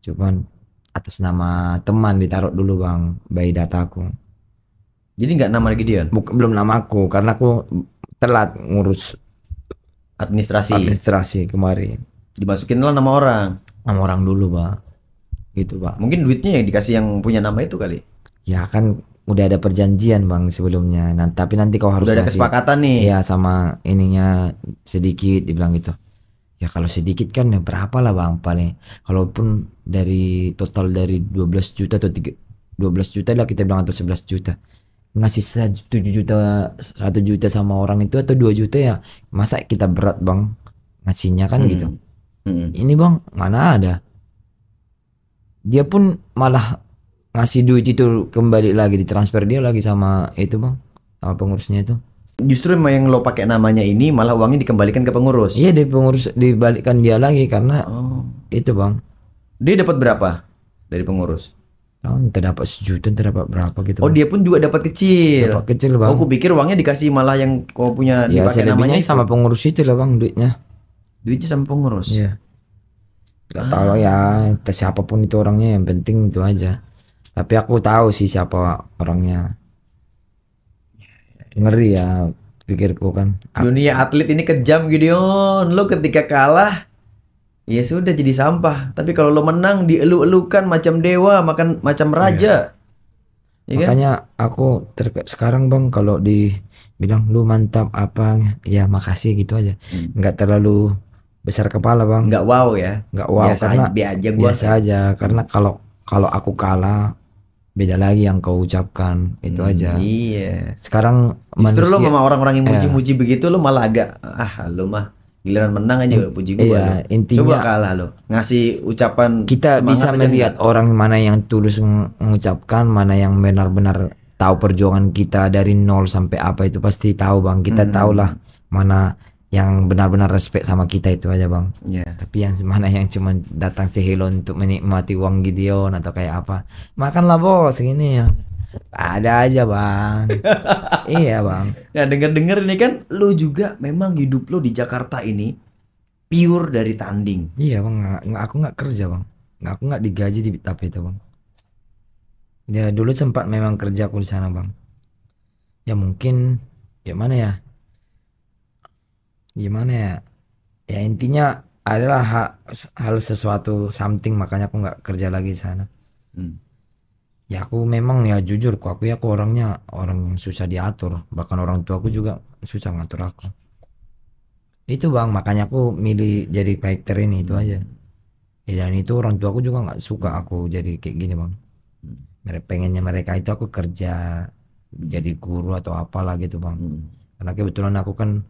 Cuman atas nama teman ditaruh dulu Bang, by dataku. Jadi nggak nama Gideon? Belum nama aku, karena aku telat ngurus administrasi kemarin. Dimasukin lah nama orang. Nama orang dulu Bang. Gitu Bang. Mungkin duitnya yang dikasih yang punya nama itu kali. Ya kan udah ada perjanjian Bang sebelumnya. Nah, tapi nanti kau harus udah ada kesepakatan nih. Iya sama ininya sedikit dibilang gitu. Ya kalau sedikit kan ya berapa lah Bang paling. Kalaupun dari total dari 12 juta atau 12 juta lah kita bilang, atau 11 juta. Ngasih 7 juta 1 juta sama orang itu atau 2 juta ya masa kita berat Bang ngasihnya kan gitu. Ini Bang mana ada, dia pun malah ngasih duit itu kembali lagi, ditransfer dia lagi sama itu Bang, sama pengurusnya itu. Justru yang lo pakai namanya ini malah uangnya dikembalikan ke pengurus. Iya, dari pengurus dibalikkan dia lagi karena itu Bang. Dia dapat berapa dari pengurus? Entah dapat 1 juta, entah dapat berapa gitu. Oh, dia pun juga dapat kecil. Dapat kecil Bang. Oh, aku pikir uangnya dikasih malah yang kau punya ya, dipakai namanya sama pengurus itu lah Bang duitnya. Duitnya sama pengurus. Iya. Gak tahu ya, siapapun itu orangnya, yang penting itu aja. Tapi aku tahu sih siapa orangnya. Ngeri ya pikirku kan. Dunia atlet ini kejam Gideon. Lo ketika kalah Ya sudah jadi sampah. Tapi kalau lo menang dielu-elukan macam dewa, makan macam raja. Ya kan? Makanya aku sekarang bang kalau dibilang lu mantap apa ya makasih gitu aja, nggak terlalu besar kepala bang, Nggak wow ya. nggak wow Biasa karena aja gua. biasa aja karena kalau kalau aku kalah beda lagi yang kau ucapkan itu aja. Iya. Sekarang Justru lo manusia sama orang-orang yang muji-muji begitu lo malah agak lo mah giliran menang aja lo puji gua iya, lo. intinya Coba kalah lo. Ngasih ucapan kita semangat bisa aja melihat enggak. orang mana yang tulus mengucapkan, mana yang benar-benar tahu perjuangan kita dari nol sampai apa itu pasti tahu bang. Kita tahulah mana yang benar-benar respect sama kita itu aja bang. Iya. Tapi yang mana yang cuma datang sehelo untuk menikmati uang Gideon atau kayak apa, makanlah bos ini ya. Ada aja bang. Iya bang. Nah, denger-denger ini kan lo juga memang hidup lo di Jakarta ini pure dari tanding. Iya bang, aku nggak kerja bang, aku nggak digaji di tapi itu bang. Ya dulu sempat memang kerja aku di sana bang. Ya mungkin gimana ya, gimana ya, ya intinya adalah hal sesuatu something makanya aku nggak kerja lagi di sana. Ya aku memang ya jujur kok aku orangnya orang yang susah diatur, bahkan orang tua aku juga susah ngatur aku. Itu bang makanya aku milih jadi fighter ini itu aja. Ya, dan itu orang tua aku juga nggak suka aku jadi kayak gini bang. Mereka pengennya mereka itu aku kerja jadi guru atau apalah gitu bang. Karena kebetulan aku kan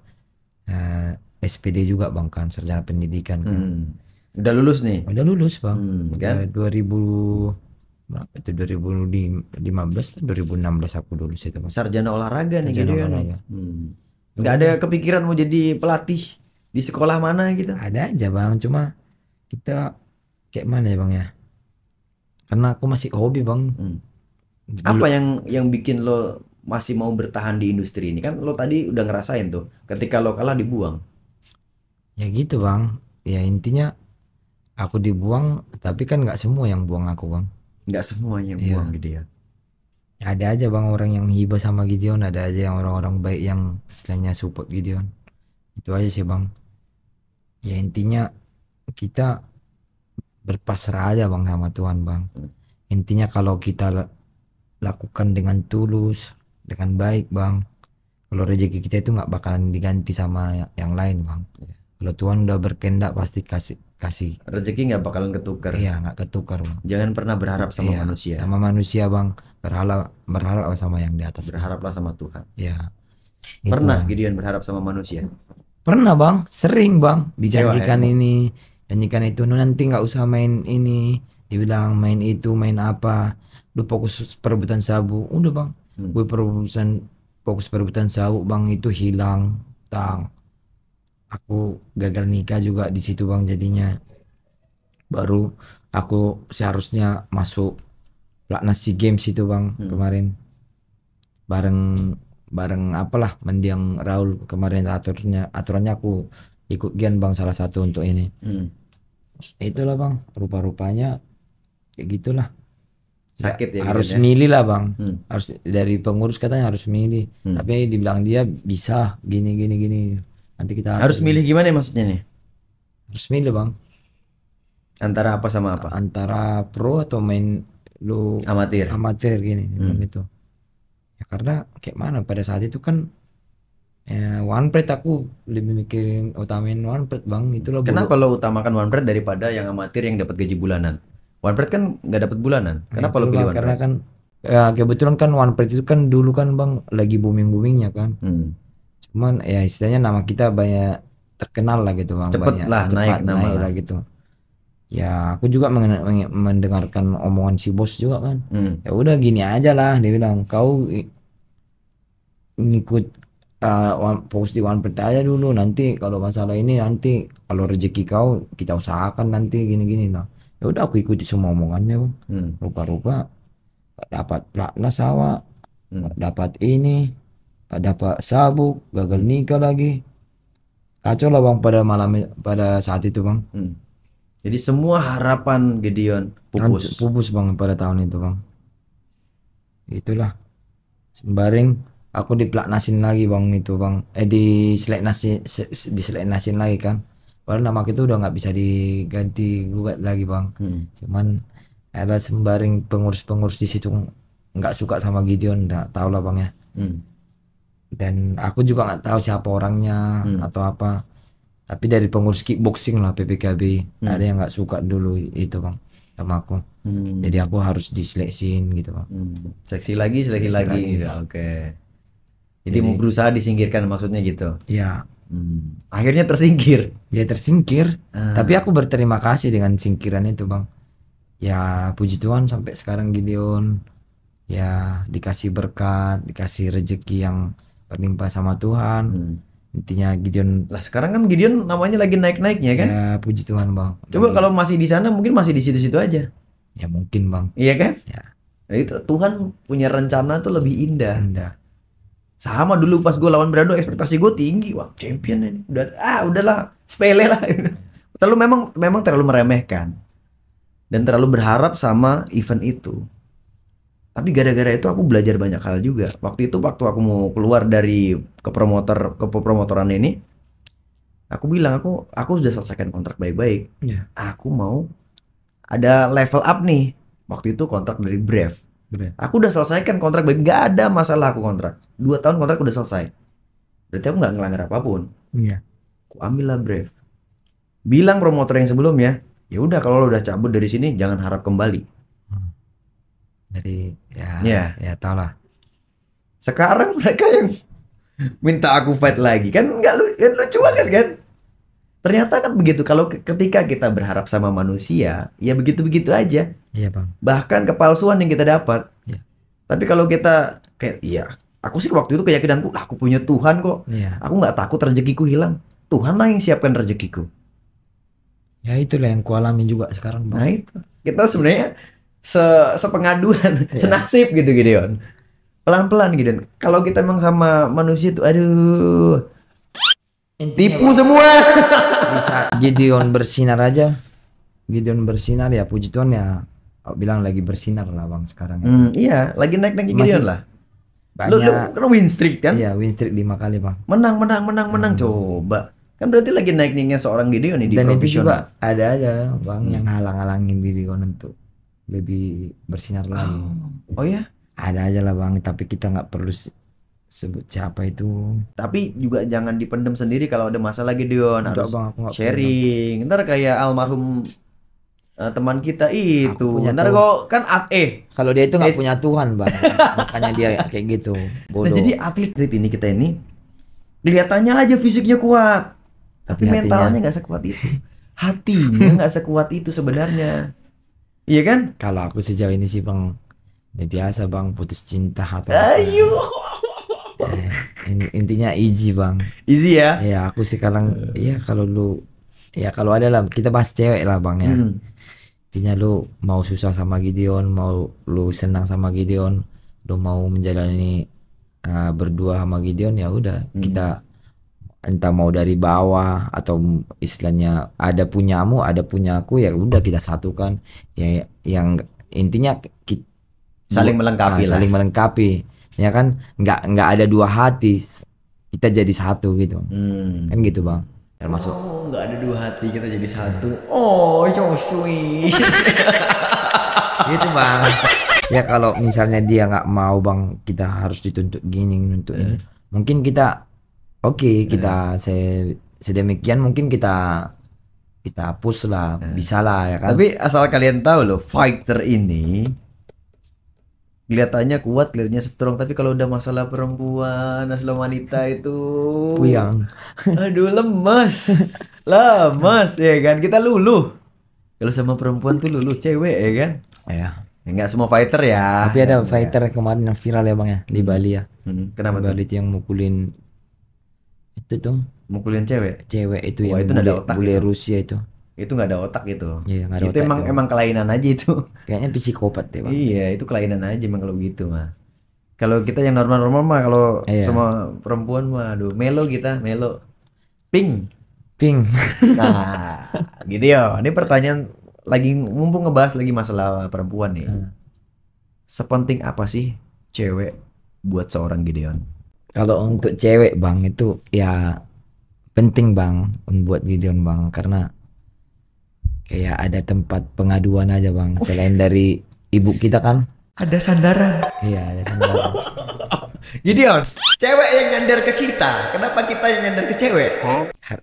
SPD juga bang kan, sarjana pendidikan kan. Udah lulus nih. Udah lulus bang. Kan? 2000 berapa itu 2015 2016 aku lulus itu bang. Sarjana olahraga nih Sarjana gitu olahraga. Nggak ada kepikiran mau jadi pelatih di sekolah mana gitu? Ada aja bang, cuma kita kayak mana ya bang ya? Karena aku masih hobi bang. Apa yang bikin lo masih mau bertahan di industri ini? Kan lo tadi udah ngerasain tuh ketika lo kalah dibuang. Ya gitu bang. Ya intinya aku dibuang, tapi kan nggak semua yang buang aku bang. Nggak semuanya Iya. buang gitu ya. Ya ada aja bang orang yang hibah sama Gideon, ada aja yang orang-orang baik yang istilahnya support Gideon. Itu aja sih bang. Ya intinya kita berpasrah aja bang sama Tuhan bang. Intinya kalau kita lakukan dengan tulus, dengan baik bang, kalau rezeki kita itu nggak bakalan diganti sama yang lain bang. Kalau Tuhan udah berkehendak pasti kasih. Rezeki nggak bakalan ketukar. Iya nggak ketukar bang. Jangan pernah berharap sama Iya, manusia. sama manusia bang, berharap sama yang di atas. Berharaplah sama Tuhan. Ya. Pernah Gideon berharap sama manusia? Pernah bang, sering bang, dijanjikan Kecewa, ini, janjikan itu, nanti nggak usah main ini, dibilang main itu, main apa, lu fokus perebutan sabu, udah bang, gue fokus perebutan sabu bang itu hilang, aku gagal nikah juga di situ bang jadinya, baru aku seharusnya masuk pelatnas SEA Games itu bang kemarin, bareng apalah mendiang Raul kemarin aturannya aku ikut gian bang salah satu untuk ini. Itulah bang rupa-rupanya kayak gitulah. Sakit ya harus Gideon, ya? milih lah bang, harus dari pengurus katanya harus milih, tapi dibilang dia bisa gini nanti kita Harus milih gimana maksudnya nih? harus milih bang Antara apa sama apa? antara pro atau main lu Amatir. gini gitu ya, karena kayak mana pada saat itu kan one plate aku lebih mikirin utamain one plate bang, itulah Kenapa lo utamakan one plate daripada yang amatir yang dapat gaji bulanan? One plate kan nggak dapat bulanan. Kenapa lo pilih one karena plate? kan ya, kebetulan kan one plate itu kan dulu kan bang lagi boomingnya kan, cuman ya istilahnya nama kita banyak terkenal lah gitu bang, Cepet banyak lah naik nama naik lah. lah gitu ya. Aku juga mendengarkan omongan si bos juga kan, ya udah gini aja lah dia bilang, kau ngikut fokus di one plate aja dulu, nanti kalau masalah ini nanti kalau rezeki kau kita usahakan nanti gini nah. Ya udah aku ikuti semua omongannya bang. Rupa-rupa gak dapat pelatnas awak, gak dapat ini, gak dapat sabuk, gagal nikah lagi, kacau lah bang pada saat itu bang. Jadi semua harapan Gideon Pupus bang pada tahun itu bang. Itulah sembaring aku diplatnasin lagi bang itu bang, diseleknasin lagi kan, Padahal nama kita udah nggak bisa diganti gugat lagi bang. Cuman ada sembaring pengurus-pengurus di situ nggak suka sama Gideon, nggak tahu lah bang ya. Dan aku juga nggak tahu siapa orangnya atau apa. Tapi dari pengurus kickboxing lah PPKB ada yang nggak suka dulu itu bang sama aku. Jadi aku harus diseleksin gitu bang. Seleksi lagi. Gitu. Oke. Jadi mau berusaha disingkirkan maksudnya gitu. Ya. Akhirnya tersingkir. Ya tersingkir. Tapi aku berterima kasih dengan singkiran itu bang. Ya puji Tuhan sampai sekarang Gideon ya dikasih berkat, dikasih rezeki yang berlimpah sama Tuhan. Intinya Gideon Lah sekarang kan Gideon namanya lagi naik-naiknya kan? ya puji Tuhan bang. Coba kalau masih di sana mungkin masih di situ-situ aja. Ya mungkin bang. Iya kan? Ya. Nah, itu Tuhan punya rencana tuh lebih indah. Indah. Sama dulu pas gue lawan Brando ekspektasi gue tinggi, wah champion ini. Udahlah sepele lah. memang terlalu meremehkan dan terlalu berharap sama event itu. Tapi gara-gara itu aku belajar banyak hal juga. Waktu aku mau keluar dari kepromotoran ini, aku bilang aku sudah selesaikan kontrak baik-baik. Aku mau ada level up nih. Waktu itu kontrak dari Brave. Aku udah selesaikan kontrak baik, nggak ada masalah aku kontrak. 2 tahun kontrak udah selesai. Berarti aku nggak ngelanggar apapun. Iya. Aku ambil lah Brave. Bilang promotor yang sebelumnya, ya udah kalau lo udah cabut dari sini jangan harap kembali. Jadi ya tau lah. Sekarang mereka yang minta aku fight lagi kan nggak lucu banget kan? Ternyata kan begitu. Kalau ketika kita berharap sama manusia, ya begitu-begitu aja. Iya bang. Bahkan kepalsuan yang kita dapat. Iya. Tapi kalau kita kayak, iya, aku sih waktu itu keyakinanku, aku punya Tuhan kok. Iya. Aku nggak takut rezekiku hilang. Tuhan lah yang siapkan rezekiku. Ya itulah yang kualami juga sekarang bang. Nah itu. Kita sebenarnya sepengaduan, senasib gitu Gideon. Pelan-pelan Gideon. Kalau kita emang sama manusia itu, aduh, tipu semua. Bisa Gideon bersinar aja. Gideon bersinar ya puji Tuhan ya. Aku bilang lagi bersinar lah bang sekarang. Iya, lagi naik-naik Gideon lah. Banyak. Lu win streak kan? Iya win streak 5 kali bang. Menang. Coba. Kan berarti lagi naik-naiknya seorang Gideon nih di Dan profesional. itu juga ada aja bang yang halang-halangin Gideon untuk lebih bersinar lagi. Oh ya? Ada aja lah bang. Tapi kita nggak perlu sebut siapa itu. Tapi juga jangan dipendam sendiri kalau ada masalah Gideon. Harus bang, aku sharing. Ntar kayak almarhum teman kita itu. Ntar kok kan kalau dia itu nggak punya Tuhan bang. Makanya dia kayak gitu. Bodoh. Nah, jadi atlet ini kita ini kelihatannya aja fisiknya kuat. Tapi mentalnya nggak sekuat itu. Hatinya nggak sekuat itu sebenarnya. Iya kan? Kalau aku sejauh ini sih bang, ya biasa bang, putus cinta atau ayo. Intinya easy bang. Easy ya? Ya aku sekarang ya kalau ada lah kita bahas cewek lah bang ya. Intinya lu mau susah sama Gideon, mau lu senang sama Gideon, lu mau menjalani berdua sama Gideon ya udah kita entah mau dari bawah atau istilahnya ada punyamu ada punyaku ya udah kita satukan ya yang intinya saling melengkapi lah. Saling melengkapi ya kan nggak ada dua hati kita jadi satu gitu kan gitu bang termasuk nggak ada dua hati kita jadi satu so sweet gitu bang ya kalau misalnya dia nggak mau bang kita harus dituntut gini untuk ini mungkin kita kita sedemikian mungkin kita push lah bisa lah ya kan. Tapi asal kalian tahu loh fighter ini kelihatannya kuat, kelihatannya strong, tapi kalau udah masalah perempuan, masalah wanita itu puyang. Aduh lemes ya kan, kita luluh. Kalau sama perempuan tuh luluh, cewek ya kan. Ya. Enggak semua fighter ya. Tapi ada fighter kemarin yang viral ya bang ya di Bali ya. Kenapa di Bali itu yang mukulin itu tuh mukulin cewek itu yang itu ada otak bule Rusia itu nggak ada otak gitu. Iya, nggak ada itu otak emang kelainan aja itu kayaknya psikopat deh bang. Iya itu kelainan aja emang kalau gitu mah. Kalau kita yang normal mah kalau sama perempuan mah aduh melo ping nah gitu ya. Ini pertanyaan lagi mumpung ngebahas lagi masalah perempuan nih. Sepenting apa sih cewek buat seorang Gideon? Kalau untuk cewek bang itu ya penting bang buat Gideon bang, karena kayak ada tempat pengaduan aja bang, selain dari ibu kita kan. Ada sandaran. Iya, ada sandaran. Gideon, cewek yang nyandar ke kita, kenapa kita yang nyandar ke cewek?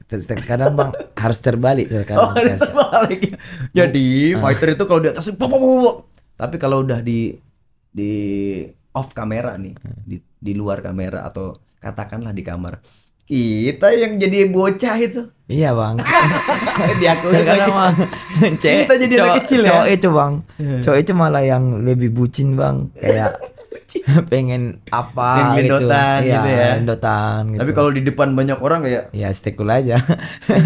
Terkadang bang harus terbalik terkadang. Harus terbalik. Jadi fighter itu kalau di atas tapi kalau udah di off kamera nih, di luar kamera atau katakanlah di kamar, kita yang jadi bocah itu. Iya bang. Diakui Terkadang bang, kita jadi anak kecil ya. Cowok itu bang, cowok itu malah yang lebih bucin bang, kayak pengen apa gitu, gelendotan gitu ya. Gelendotan gitu. Tapi kalau di depan banyak orang kayak ya stekul aja.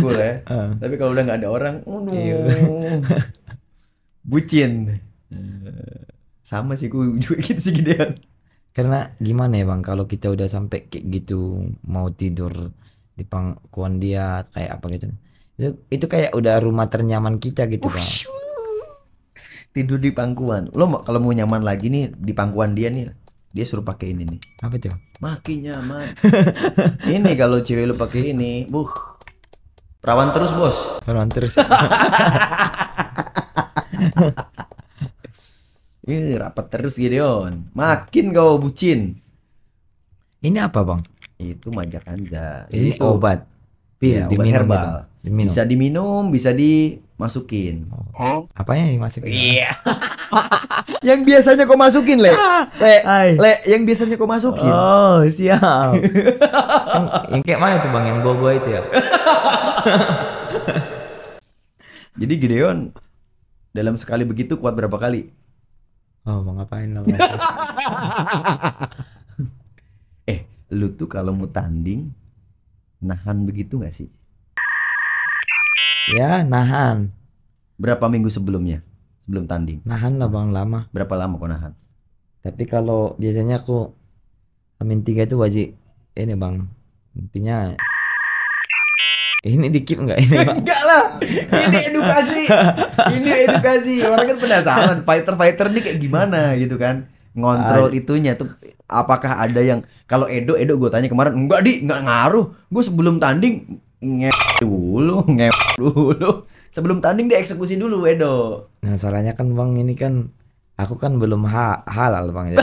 cool ya. Tapi kalau udah nggak ada orang, bucin. Sama sih gue juga gitu sih Gideon. Karena gimana ya bang, kalau kita udah sampai kayak gitu mau tidur di pangkuan dia kayak apa gitu, itu kayak udah rumah ternyaman kita gitu bang. Tidur di pangkuan. Lo kalau mau nyaman lagi nih di pangkuan dia nih, dia suruh pakai ini nih. Apa tuh? Makin nyaman. Ini kalau cewek lo pakai ini, perawan terus bos. Perawan terus. Rapat terus Gideon. Makin kau bucin. Ini apa bang? Itu Majakanza. Ini itu obat. Pil, ya, obat diminum herbal. gitu. Diminum. Bisa diminum, bisa dimasukin. Apanya yang masuk? Iya. Yang biasanya kau masukin, Le. Yang biasanya kau masukin. Oh, siap. yang kayak mana tuh bang? Yang gua itu ya? Jadi Gideon dalam sekali begitu kuat berapa kali? Oh, mau ngapain lo? Lu tuh kalau mau tanding nahan begitu nggak sih? Ya, nahan. Berapa minggu sebelumnya? Sebelum tanding? Nahan lah bang, lama. Berapa lama kau nahan? Tapi kalau biasanya aku Amin 3 itu wajib ini bang. Intinya ini dikip enggak ini bang? Enggak lah. Ini edukasi. Ini edukasi. Orang kan penasaran fighter ini kayak gimana gitu kan. Ngontrol itunya tuh, apakah ada yang kalau Edo gue tanya kemarin, enggak enggak ngaruh. Gue sebelum tanding dulu. Sebelum tanding dia eksekusi dulu Edo. Nah, salahnya kan bang, ini kan aku kan belum halal bang.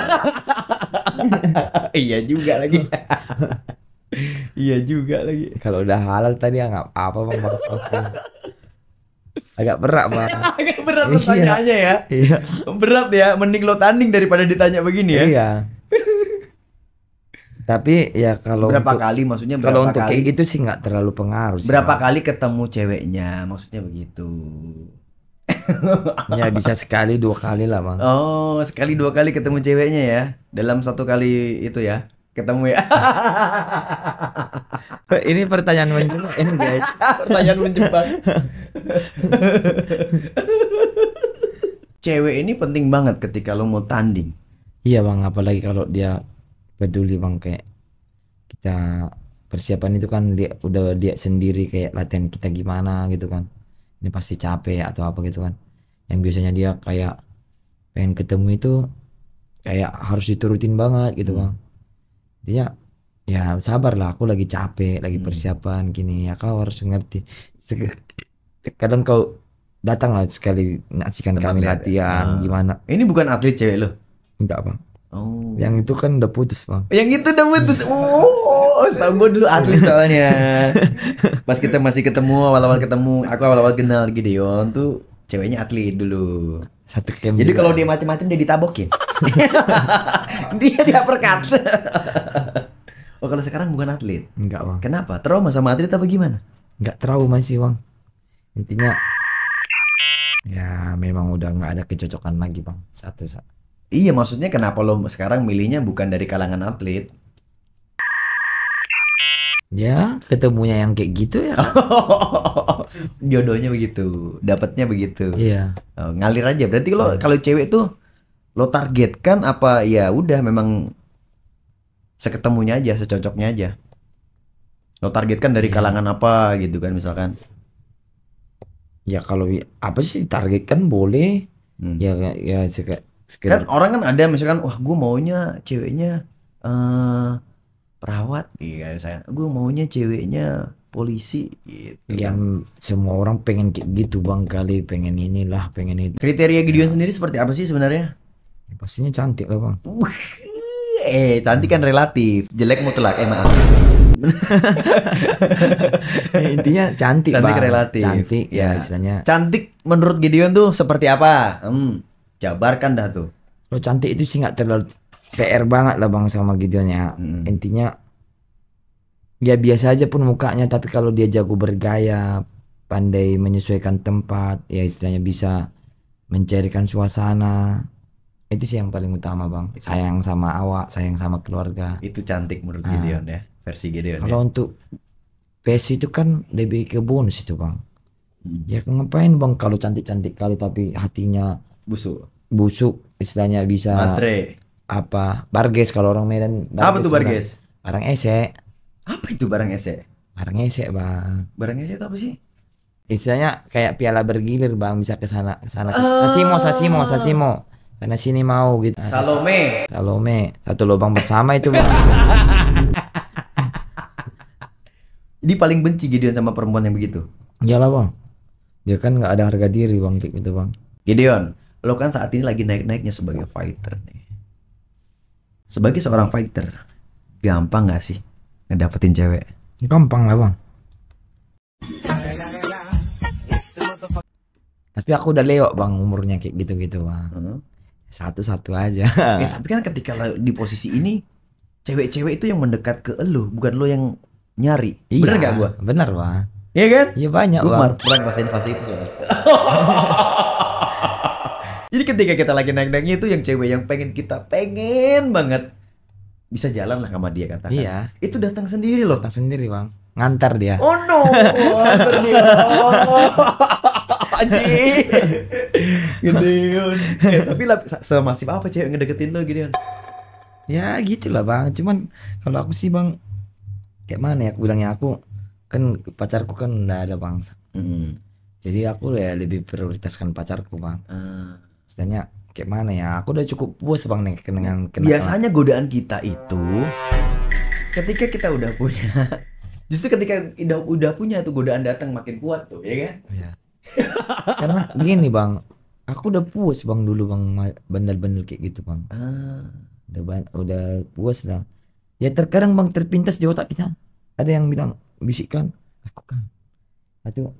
Iya juga lagi. Iya juga lagi. Kalau udah halal tadi ya nggak apa bang, agak berat bang. Agak berat pertanyaannya ya. Iya. Berat ya, mending lo tanding daripada ditanya begini ya. Iya. Tapi ya kalau berapa kali maksudnya berapa kalau untuk kali, kayak gitu sih nggak terlalu pengaruh sih. Berapa bang. kali ketemu ceweknya, maksudnya begitu. Ya bisa sekali 2 kali lah bang. Oh, sekali 2 kali ketemu ceweknya ya. Dalam 1 kali itu ya. Ketemu ya. Ini pertanyaan menjebak ini guys. Pertanyaan menjebak. Cewek ini penting banget ketika lo mau tanding. Iya bang, apalagi kalau dia peduli bang, kayak kita persiapan itu kan dia udah dia sendiri kayak latihan kita gimana gitu kan. Ini pasti capek atau apa gitu kan. Yang biasanya dia kayak pengen ketemu itu kayak harus diturutin banget gitu bang. Dia ya sabar lah, aku lagi capek, lagi persiapan gini ya, kau harus ngerti. Kadang kau datang lah sekali nyaksikan kami latihan gimana. Ini bukan atlet cewek lo? Enggak bang. Oh. Yang itu kan udah putus bang. Yang itu udah putus. Oh, setahu gue dulu atlet soalnya. Pas kita masih ketemu, awal-awal ketemu, aku awal-awal kenal Gideon tuh ceweknya atlet dulu. Satu camp. Jadi kalau dia macam-macam dia ditabokin. Dia diaperkat. Oh, kalau sekarang bukan atlet? Enggak bang. Kenapa? Trauma sama atlet apa gimana? Enggak trauma sih bang. Intinya ya memang udah nggak ada kecocokan lagi bang. Satu. Iya, maksudnya kenapa lo sekarang milihnya bukan dari kalangan atlet? Ya ketemunya yang kayak gitu ya. Jodohnya begitu, dapatnya begitu. Iya. Oh, ngalir aja. Berarti lo kalau cewek tuh lo targetkan apa ya udah memang seketemunya aja, secocoknya aja. Lo targetkan dari kalangan apa gitu kan misalkan. Ya kalau apa sih targetkan boleh. Ya sekedar. Kan orang kan ada misalkan, wah gue maunya ceweknya perawat. Iya sayang. Gue maunya ceweknya polisi gitu. Yang semua orang pengen kayak gitu bang, kali pengen inilah, pengen itu. Kriteria Gideon sendiri seperti apa sih sebenarnya? Ya, pastinya cantik lah bang. Cantik kan relatif, jelek mutlak emang. Intinya cantik bang. Relatif. Cantik ya istilahnya. Cantik menurut Gideon tuh seperti apa? Jabarkan dah tuh. Kalau cantik itu sih nggak terlalu PR banget lah bang sama Gideon ya. Intinya ya biasa aja pun mukanya, tapi kalau dia jago bergaya, pandai menyesuaikan tempat, ya istilahnya bisa mencairkan suasana. Itu sih yang paling utama bang. Sayang sama awak, sayang sama keluarga. Itu cantik menurut Gideon ya, versi Gideon. Kalau untuk PS itu kan lebih ke bonus itu bang. Ya ngapain bang kalau cantik-cantik kali tapi hatinya busuk istilahnya, bisa matre. Apa barges kalau orang Medan. Apa tuh barges? Barang esek. Apa itu barang esek? Barang esek bang. Barang esek itu apa sih? Istilahnya kayak piala bergilir bang, bisa ke sana sasimo sana sini mau gitu. Salome satu lubang bersama itu bang. Jadi paling benci Gideon sama perempuan yang begitu. Iyalah bang, dia kan nggak ada harga diri bang kayak gitu bang. Gideon, lo kan saat ini lagi naik-naiknya sebagai fighter nih. Sebagai seorang fighter, gampang nggak sih ngedapetin cewek? Gampang lah bang. Tapi aku udah lewat bang umurnya kayak gitu-gitu bang. Satu-satu aja. Tapi kan ketika di posisi ini, cewek-cewek itu yang mendekat ke lo, bukan lo yang nyari. Iya, bener gak gua? Bener bang. Iya kan? Iya banyak gua bang. Pernah ngerasain fase itu soalnya. Jadi ketika kita lagi naik-naiknya itu yang cewek yang pengen banget bisa jalan lah sama dia katakan. Iya. Itu datang sendiri loh. Datang sendiri bang. Ngantar dia. Oh no, ngantar dia. Anjing. Gideon. Tapi semasif apa cewek ngedeketin lo Gideon? Ya gitulah bang. Cuman kalau aku sih bang, kayak mana ya aku bilangnya, aku kan pacarku kan udah ada bang. Jadi aku ya lebih prioritaskan pacarku bang. Istilahnya kayak mana ya, aku udah cukup puas bang nih dengan biasanya godaan kita itu ketika kita udah punya, justru ketika udah punya tuh godaan datang makin kuat tuh, ya kan? Iya. Karena gini bang, aku udah puas bang dulu bang, bener-bener kayak gitu bang. Udah puas lah. Ya terkadang bang terpintas di otak kita, ada yang bilang, bisikkan, lakukan. Itu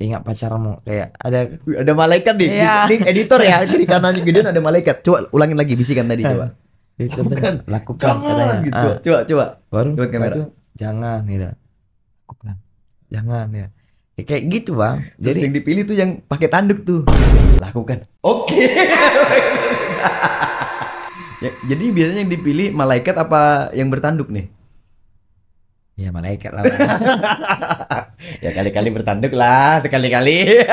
ingat pacarmu, kayak ada malaikat nih. Iya. Di editor ya, kiri kanannya Gideon ada malaikat. Coba ulangin lagi bisikan tadi coba. Itu lakukan jangan gitu. Coba. Baru buat kamera. Jangan gitu. Lakukan. Jangan ya. Ya kayak gitu bang. Terus Jadi yang dipilih tuh yang pakai tanduk tuh. Lakukan. Oke. Ya, jadi biasanya yang dipilih malaikat apa yang bertanduk nih? ya malaikat lah. Ya kali-kali bertanduk lah, sekali-kali.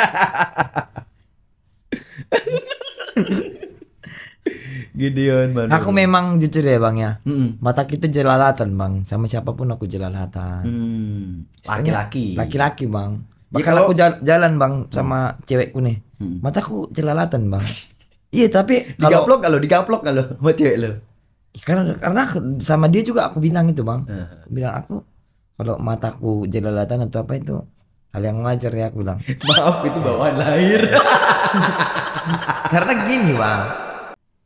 Gideon Bang. Aku memang jujur ya bang ya. Mata kita jelalatan bang, sama siapapun aku jelalatan. Laki-laki bang. Bahkan kalau aku jalan bang sama cewekku nih, mataku jelalatan bang. Iya tapi digaplok kalau sama cewek lo. Karena sama dia juga aku bilang itu bang. Aku bilang aku kalau mataku jelalatan atau apa itu hal yang wajar ya, aku bilang. Maaf itu bawaan lahir. Karena gini bang,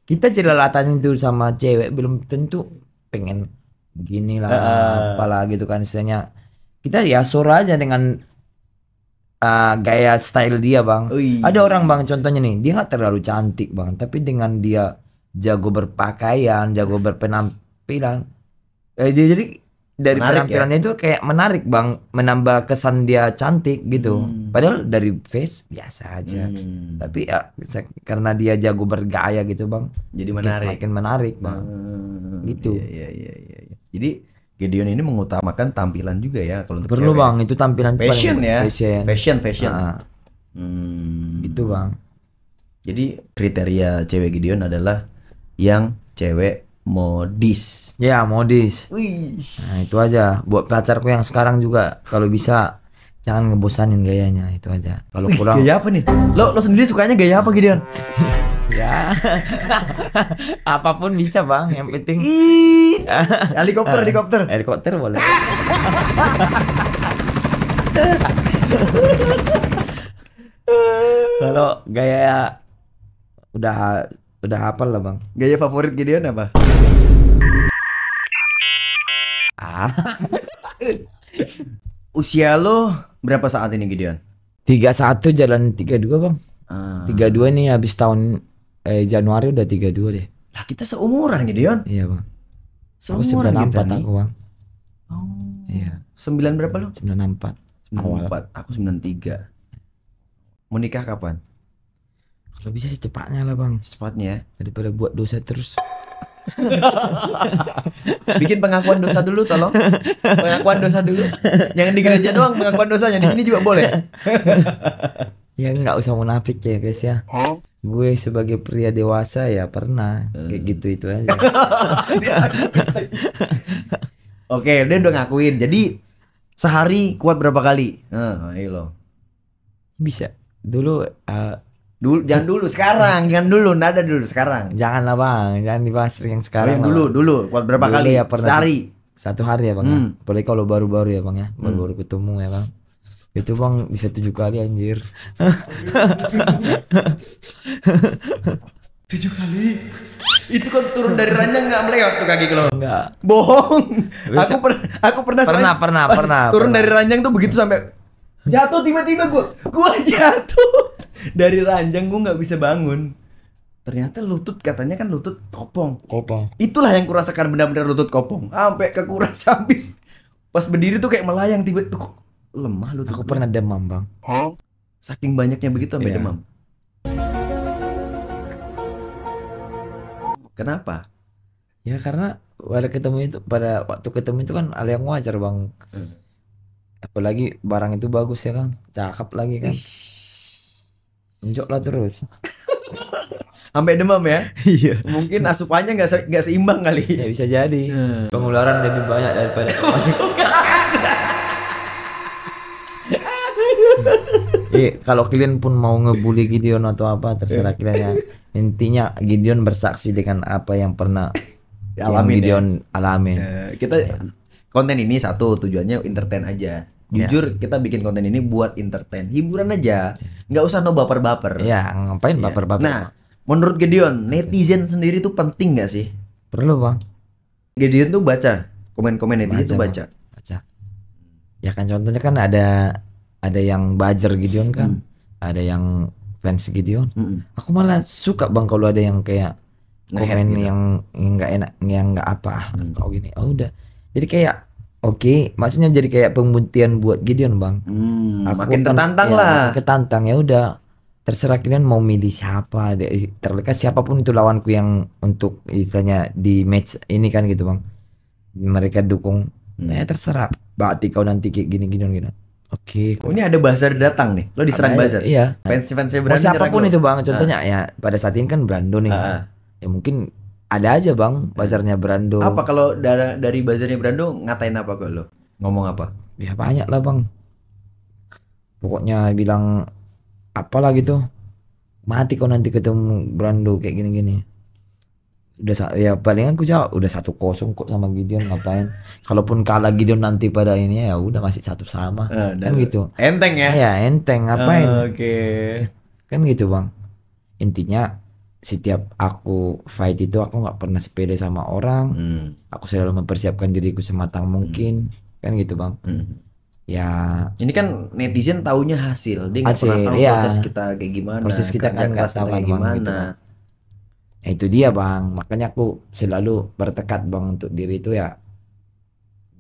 kita jelalatan itu sama cewek belum tentu pengen gini lah, apalah gitu kan istilahnya. Kita ya suruh aja dengan gaya style dia bang. Ada orang bang contohnya nih, dia nggak terlalu cantik bang, tapi dengan dia jago berpakaian, jago berpenampilan, jadi dari menarik penampilannya itu kayak menarik bang, menambah kesan dia cantik gitu. Padahal dari face biasa aja, tapi ya karena dia jago bergaya gitu bang, jadi makin menarik bang. Gitu. Iya. Jadi Gideon ini mengutamakan tampilan juga ya kalau untuk perlu cewek. Bang, itu tampilan fashion paling, ya. Fashion. Itu bang. Jadi kriteria cewek Gideon adalah yang cewek modis. Ya modis. Wih. Nah itu aja. Buat pacarku yang sekarang juga kalau bisa jangan ngebosanin gayanya, itu aja. Kalau kurang. Gaya apa nih? Lo sendiri sukanya gaya apa Gideon? Ya. Apapun bisa bang, yang penting Helikopter. helikopter boleh. Kalau gaya udah hafal lah bang. Gaya favorit Gideon apa? Usia lo berapa saat ini Gideon? 31 jalan 32 bang. Ah. 32 nih habis tahun Januari udah 32 deh. Lah kita seumuran Gideon. Iya bang. Aku Seumuran 94 kita nih. aku bang. Oh. Iya. 9 berapa lo? 94. Awal. 94. Aku 93. Mau nikah kapan? Kalau bisa secepatnya lah bang. Secepatnya ya. Daripada buat dosa terus. Bikin pengakuan dosa dulu tolong. Pengakuan dosa dulu. Jangan di gereja doang pengakuan dosanya, di sini juga boleh. Ya nggak usah munafik ya guys ya. Gue sebagai pria dewasa ya pernah kayak gitu itu aja. Oke, dia udah ngakuin. Jadi sehari kuat berapa kali? Nah, ayo lo. Bisa. Dulu Dulu jangan dulu sekarang, jangan dulu, nada dulu sekarang. janganlah bang, jangan dibahas yang sekarang. Yang dulu kuat berapa Dulu kali? ya pernah Sehari. Satu hari ya bang. Ya? Apalagi kalau baru-baru ya bang ya, baru-baru ketemu ya bang. Itu bang bisa 7 kali anjir. 7 kali. Itu kan turun dari ranjang nggak melewat tuh kaki lo. Enggak. Bohong. Bisa. Aku pernah Pernah. turun dari ranjang tuh begitu sampai jatuh tiba-tiba gua jatuh dari ranjang, gua nggak bisa bangun. Ternyata lutut, katanya kan lutut kopong. Itulah yang kurasakan, benar-benar lutut kopong. Sampai kekuras habis. Pas berdiri tuh kayak melayang, tiba-tiba kok lemah lutut. Aku pernah demam bang. Saking banyaknya begitu sampai Iya. demam. Kenapa? Ya karena pada waktu ketemu itu kan hal yang wajar bang. Apalagi barang itu bagus ya kan, cakep lagi kan. Unjuk lah terus. Sampai demam ya? Iya. Mungkin asupannya nggak seimbang kali. Ya bisa jadi. Pengeluaran lebih banyak daripada kalau kalian pun mau ngebully Gideon atau apa terserah kalian ya. Intinya Gideon bersaksi dengan apa yang pernah Alamin Gideon alamin. Kita konten ini satu tujuannya entertain aja. Jujur kita bikin konten ini buat entertain, hiburan aja. Nggak usah no baper-baper. Ya ngapain Iya. baper-baper. Nah, menurut Gideon, netizen sendiri tuh penting nggak sih? Perlu bang. Gideon tuh baca komen-komen netizen tuh Bang. baca. Ya kan contohnya kan ada yang buzzer Gideon kan, ada yang fans Gideon. Aku malah suka bang kalau ada yang kayak komen gitu. yang nggak enak, yang nggak apa, kau gini. Oh udah. Jadi kayak oke, maksudnya jadi kayak pembuktian buat Gideon bang. Makin tertantang lah. Makin ketantang ya udah. Terserah kalian mau milih siapa, terlepas siapapun itu lawanku yang untuk istilahnya di match ini kan gitu bang. Mereka dukung. Ya terserah. Berarti kau nanti kayak gini. Oke. Oh, ini ada buzzer datang nih. Lo diserang buzzer. Iya. Fans-fansnya Mau berani nyerang siapapun lo. itu bang. Contohnya ya pada saat ini kan Brando nih. Ya mungkin ada aja bang buzzernya Brando. Apa kalau dari buzzernya Brando ngatain apa ke lo? Ngomong apa? Ya banyak lah bang. Pokoknya bilang apalah gitu. Mati kau nanti ketemu Brando kayak gini. Udah ya palingan aku jawab udah 1-0 kok sama Gideon, ngapain. Kalaupun kalah Gideon nanti pada ini ya udah masih 1 sama. Kan gitu. Enteng ya? Ya enteng ngapain. Oke. Kan gitu bang. Intinya setiap aku fight itu aku nggak pernah sepele sama orang. Aku selalu mempersiapkan diriku sematang mungkin. Kan gitu bang. Ya Ini kan netizen taunya hasil. Dia nggak Hasil, pernah tahu iya. proses kita kayak gimana. Proses kita kerja kan nggak keras tahu kita kayak kan, Bang, gimana. gitu kan. ya itu dia bang, makanya aku selalu bertekad bang untuk diri itu ya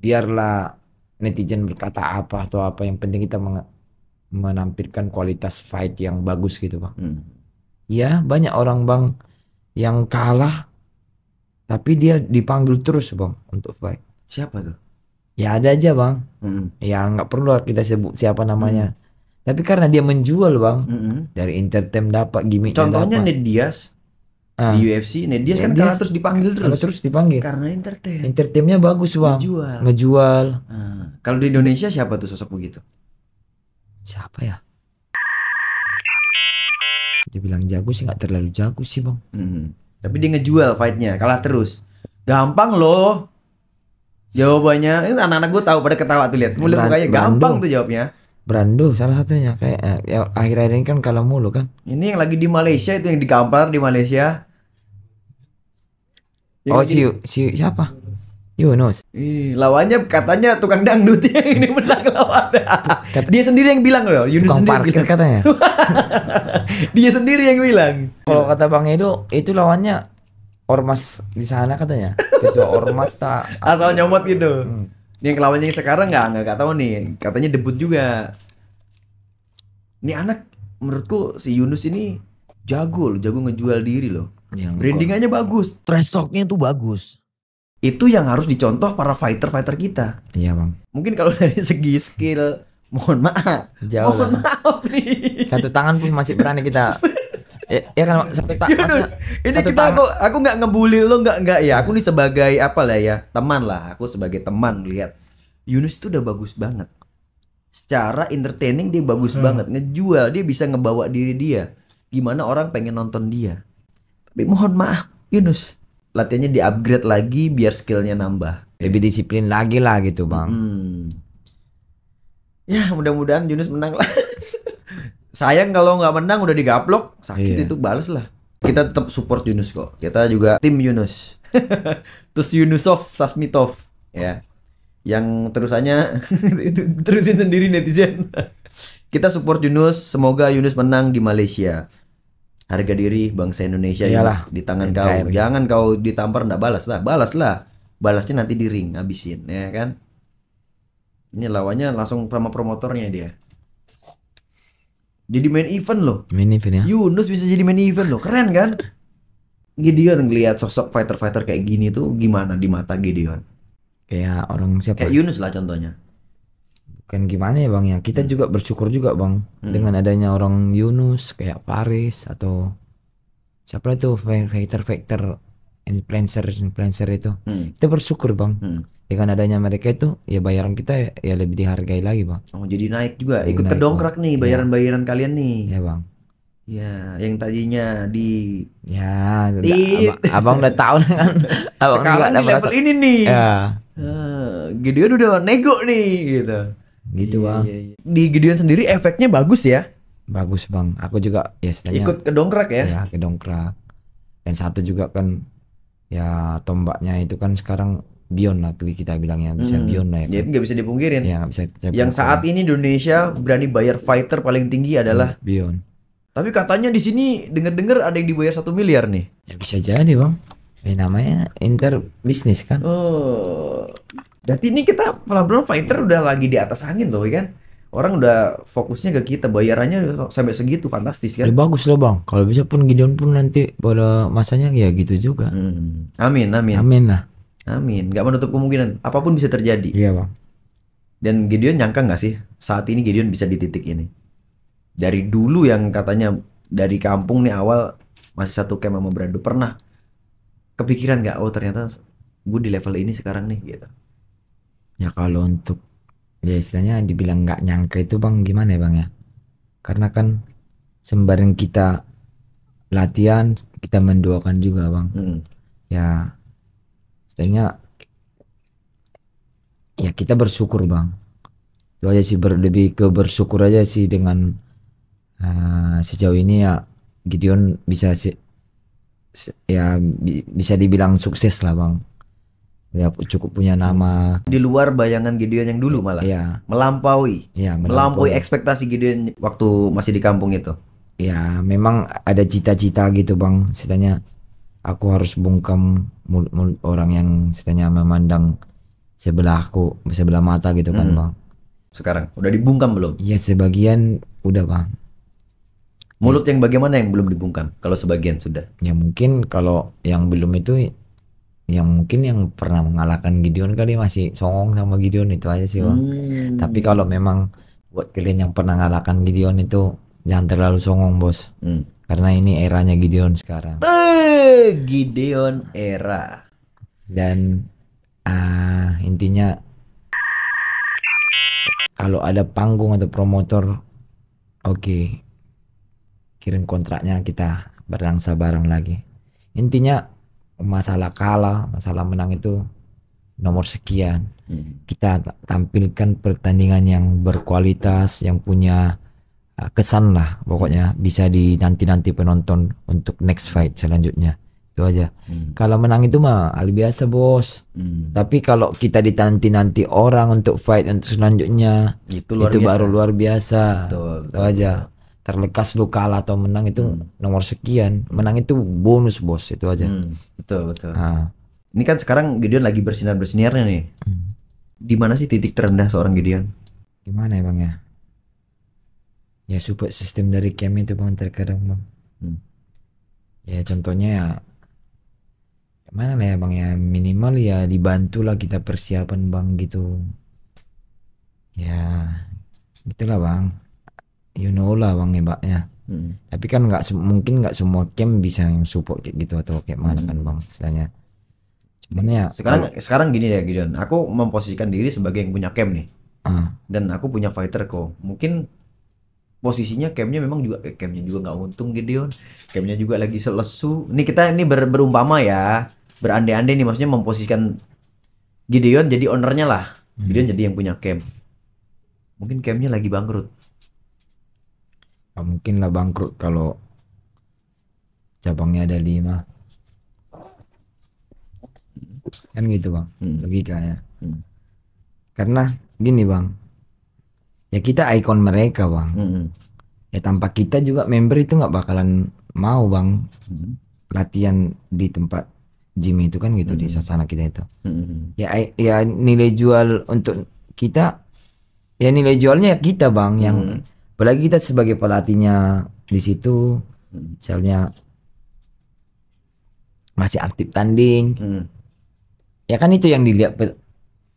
biarlah netizen berkata apa atau apa, yang penting kita menampilkan kualitas fight yang bagus gitu bang. Ya banyak orang bang yang kalah tapi dia dipanggil terus bang untuk fight. Siapa tuh? Ya ada aja bang, ya nggak perlu kita sebut siapa namanya. Tapi karena dia menjual bang, dari Intertem dapat gimmicknya. Contohnya dapat. Ned Diaz di UFC. Ned Diaz kan Ned kalah Diaz terus dipanggil Kalau terus. terus dipanggil. Karena entertain. Intertemnya bagus bang, Ngejual. ngejual. Kalau di Indonesia siapa tuh sosok begitu? Siapa ya? dibilang jago sih nggak terlalu jago sih bang. Tapi dia ngejual fightnya, kalah terus. Gampang loh. Jawabannya, ini anak-anak gue tahu pada ketawa tuh lihat. Mulai mukanya gampang tuh jawabnya. Brando salah satunya kayak ya, akhir-akhir ini kan kalau mulu kan. Ini yang lagi di Malaysia itu yang digampar di Malaysia. Siapa? Yunus. Lawannya katanya tukang dangdut yang ini menang lawannya. Dia sendiri yang bilang loh, Yunus Tukang sendiri parkir bilang. katanya. Dia sendiri yang bilang. Kalau kata Bang Edo itu lawannya ormas di sana katanya. Ketua ormas tak Asal nyomot gitu. Ini yang lawannya sekarang nggak tahu nih. Katanya debut juga. Ini anak menurutku si Yunus ini jago ngejual diri loh. Brandingannya bagus. Trash talknya tuh bagus. Itu yang harus dicontoh para fighter kita. Iya bang. Mungkin kalau dari segi skill, mohon maaf. Jauh Mohon lah. maaf nih. Satu tangan pun masih berani kita. Ya kan satu Yunus, ini kita aku nggak ngebully lo nggak ya. Aku nih sebagai apa lah ya, teman lah. Aku sebagai teman lihat Yunus itu udah bagus banget. Secara entertaining dia bagus banget, ngejual, dia bisa ngebawa diri dia. Gimana orang pengen nonton dia. Tapi mohon maaf, Yunus, latihannya di-upgrade lagi biar skillnya nambah. lebih disiplin lagi lah gitu bang. Ya mudah-mudahan Yunus menang lah. Sayang kalau nggak menang udah digaplok, sakit itu balas lah. Kita tetap support Yunus kok. Kita juga tim Yunus. Terus Yunusov, Sasmitov, ya. Yang terusannya itu terusin sendiri netizen. Kita support Yunus, semoga Yunus menang di Malaysia. Harga diri bangsa Indonesia Yunus, di tangan kau. Jangan kau ditampar ndak balas lah. Balas lah. Balasnya nanti di ring habisin, ya kan? Ini lawannya langsung sama promotornya dia. Jadi main event loh. Main event ya. Yunus bisa jadi main event loh. Keren kan? Gideon ngelihat sosok fighter-fighter kayak gini tuh gimana di mata Gideon? Kayak orang siapa? Kayak Yunus lah contohnya. Bukan gimana ya bang ya. Kita juga bersyukur juga bang dengan adanya orang Yunus kayak Paris atau siapa itu fighter influencer itu. Kita bersyukur bang. Dengan adanya mereka itu ya bayaran kita ya lebih dihargai lagi bang. Oh jadi naik juga. Ikut naik, kedongkrak nih bayaran-bayaran kalian nih. Ya bang. Ya yang tadinya di abang udah tahu kan. Abang sekarang di level ini nih. Ya. Gideon udah nego nih gitu. Gitu bang. Di Gideon sendiri efeknya bagus ya. Bagus bang. Aku juga ya istilahnya ikut kedongkrak ya. Ya kedongkrak. Dan satu juga kan ya tombaknya itu kan sekarang Bion lah kita bilangnya bisa Bion lah ya. Jadi nggak bisa dipungkirin. Ya, bisa. Yang saat ini Indonesia berani bayar fighter paling tinggi adalah Bion. Tapi katanya di sini denger-dengar ada yang dibayar 1 miliar nih. Ya bisa jadi bang. Namanya inter bisnis kan. Oh. Berarti ini kita pelan-pelan fighter udah lagi di atas angin loh kan. Orang udah fokusnya ke kita, bayarannya sampai segitu, fantastis kan. Ya bagus loh bang. Kalau bisa pun Gideon pun nanti pada masanya ya gitu juga. Amin. Amin lah. Amin. Gak menutup kemungkinan apapun bisa terjadi. Iya bang. Dan Gideon nyangka gak sih saat ini Gideon bisa di titik ini? Dari dulu yang katanya dari kampung nih awal masih satu camp sama Brando, pernah kepikiran gak, oh ternyata gue di level ini sekarang nih gitu. Ya kalau untuk ya istilahnya dibilang nggak nyangka itu bang gimana ya bang ya, karena kan sembari kita latihan kita mendoakan juga bang. Ya istilahnya ya kita bersyukur bang, itu aja sih, lebih ke bersyukur aja sih dengan sejauh ini ya Gideon bisa bisa dibilang sukses lah bang. Ya cukup punya nama di luar bayangan Gideon yang dulu malah. Ya. Melampaui ekspektasi Gideon waktu masih di kampung itu. Ya memang ada cita-cita gitu bang, istilahnya aku harus bungkam mulut orang yang istilahnya memandang sebelah mata gitu kan bang. Sekarang udah dibungkam belum? Iya sebagian udah bang. Mulut yang bagaimana yang belum dibungkam? Kalau sebagian sudah. Ya mungkin kalau yang belum itu yang mungkin yang pernah mengalahkan Gideon kali masih songong sama Gideon itu aja sih bang. Tapi kalau memang buat kalian yang pernah mengalahkan Gideon itu jangan terlalu songong bos. Karena ini eranya Gideon sekarang. Gideon era. Dan intinya kalau ada panggung atau promotor, oke, kirim kontraknya, kita berdangsa bareng lagi. Intinya masalah kalah, masalah menang itu nomor sekian. Kita tampilkan pertandingan yang berkualitas, yang punya kesan lah pokoknya, bisa dinanti-nanti penonton untuk next fight selanjutnya. Itu aja. Kalau menang itu mah hal biasa, bos. Tapi kalau kita dinanti-nanti orang untuk fight untuk selanjutnya, itu baru luar biasa. Itu aja. Terlekas lu kalah atau menang itu nomor sekian. Menang itu bonus, bos. Itu aja. Betul. Ini kan sekarang Gideon lagi bersinar-bersinarnya nih. Di mana sih titik terendah seorang Gideon? Gimana ya, Bang ya? Ya support sistem dari camp itu, Bang, terkadang, Bang. Ya contohnya ya mana lah ya, Bang ya, minimal ya dibantulah kita persiapan, Bang, gitu. Ya gitulah, Bang. You know lah, Bang, ya, Mbaknya. Tapi kan mungkin nggak semua camp bisa yang support kayak gitu atau kayak mana kan, Bang, istilahnya. Cuman ya sekarang gini deh, Gideon. Aku memposisikan diri sebagai yang punya camp nih. Dan aku punya fighter kok. Mungkin posisinya campnya memang juga campnya juga nggak untung, Gideon. Campnya juga lagi selesu. Ini kita berumpama ya, berandai-andai nih, maksudnya memposisikan Gideon jadi ownernya lah. Gideon jadi yang punya camp. Mungkin campnya lagi bangkrut. Gak mungkin lah bangkrut kalau cabangnya ada 5. Kan gitu, Bang, logikanya. Karena gini, Bang, ya kita ikon mereka, Bang. Ya tanpa kita juga member itu nggak bakalan mau, Bang, latihan di tempat gym itu kan gitu, di sasana kita itu. Ya nilai jual untuk kita, ya nilai jualnya kita, Bang, yang apalagi kita sebagai pelatihnya di situ, misalnya masih aktif tanding. Ya kan itu yang dilihat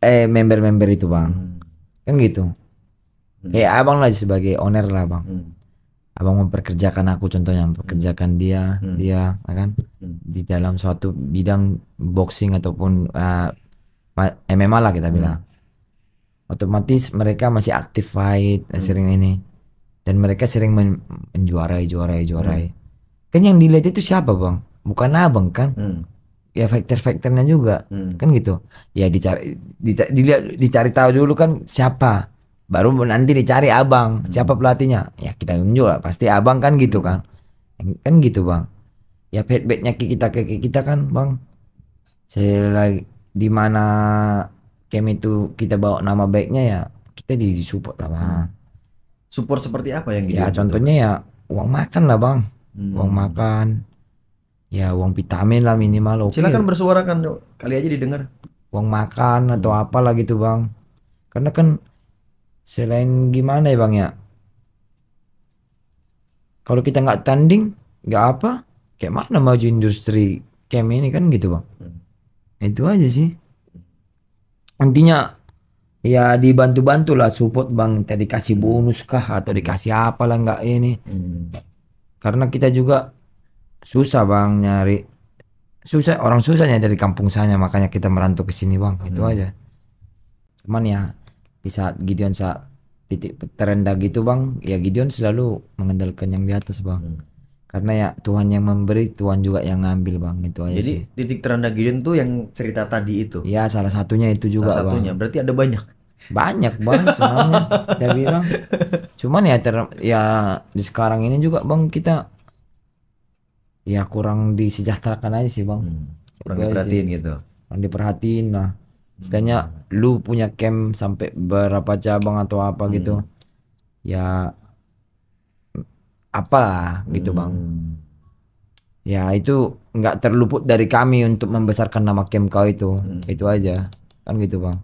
member-member itu, Bang. Kan gitu. Kayak abang lah sebagai owner lah, Bang. Abang memperkerjakan aku, contohnya memperkerjakan dia kan di dalam suatu bidang boxing ataupun MMA lah kita bilang. Otomatis mereka masih aktif fight, sering ini, dan mereka sering menjuarai. Kan yang dilihat itu siapa, Bang? Bukan abang kan? Ya fighter-fighternya juga, kan gitu. Ya dicari tahu dulu kan siapa, baru nanti dicari abang siapa pelatihnya. Ya kita tunjuk lah, pasti abang kan gitu kan gitu, Bang. Ya feedbacknya kita kan, Bang, saya lagi di mana camp itu kita bawa nama baiknya, ya kita disupport lah, Bang. Support seperti apa yang gitu? Ya contohnya ya uang makan lah, Bang. Uang makan, ya uang vitamin lah minimal. Silakan bersuara kan, kali aja didengar. Uang makan atau apalah gitu, Bang. Karena kan selain gimana ya, Bang ya, kalau kita nggak tanding nggak apa, kayak mana maju industri camp ini kan gitu, Bang. Itu aja sih intinya. Ya dibantu lah support, Bang. Tadi kasih bonus kah atau dikasih apa lah, nggak ini. Karena kita juga susah, Bang, orang susahnya dari kampung saya, makanya kita merantau ke sini, Bang. Itu aja. Cuman ya di saat Gideon saat titik terendah gitu, Bang, ya Gideon selalu mengandalkan yang di atas, Bang. Karena ya Tuhan yang memberi, Tuhan juga yang ngambil, Bang. Itu aja. Jadi sih. Titik terendah Gideon tuh yang cerita tadi itu. Ya salah satunya itu juga, salah satunya. Bang. Berarti ada banyak, Bang, sebenarnya. Dia bilang. Cuman ya ya di sekarang ini juga, Bang, kita ya kurang disejahterakan aja sih, Bang. kurang diperhatiin gitu. Kurang diperhatiin lah. Istilahnya lu punya camp sampai berapa cabang atau apa gitu. Ya apalah gitu, Bang. Ya itu nggak terluput dari kami untuk membesarkan nama camp kau itu. Itu aja. Kan gitu, Bang.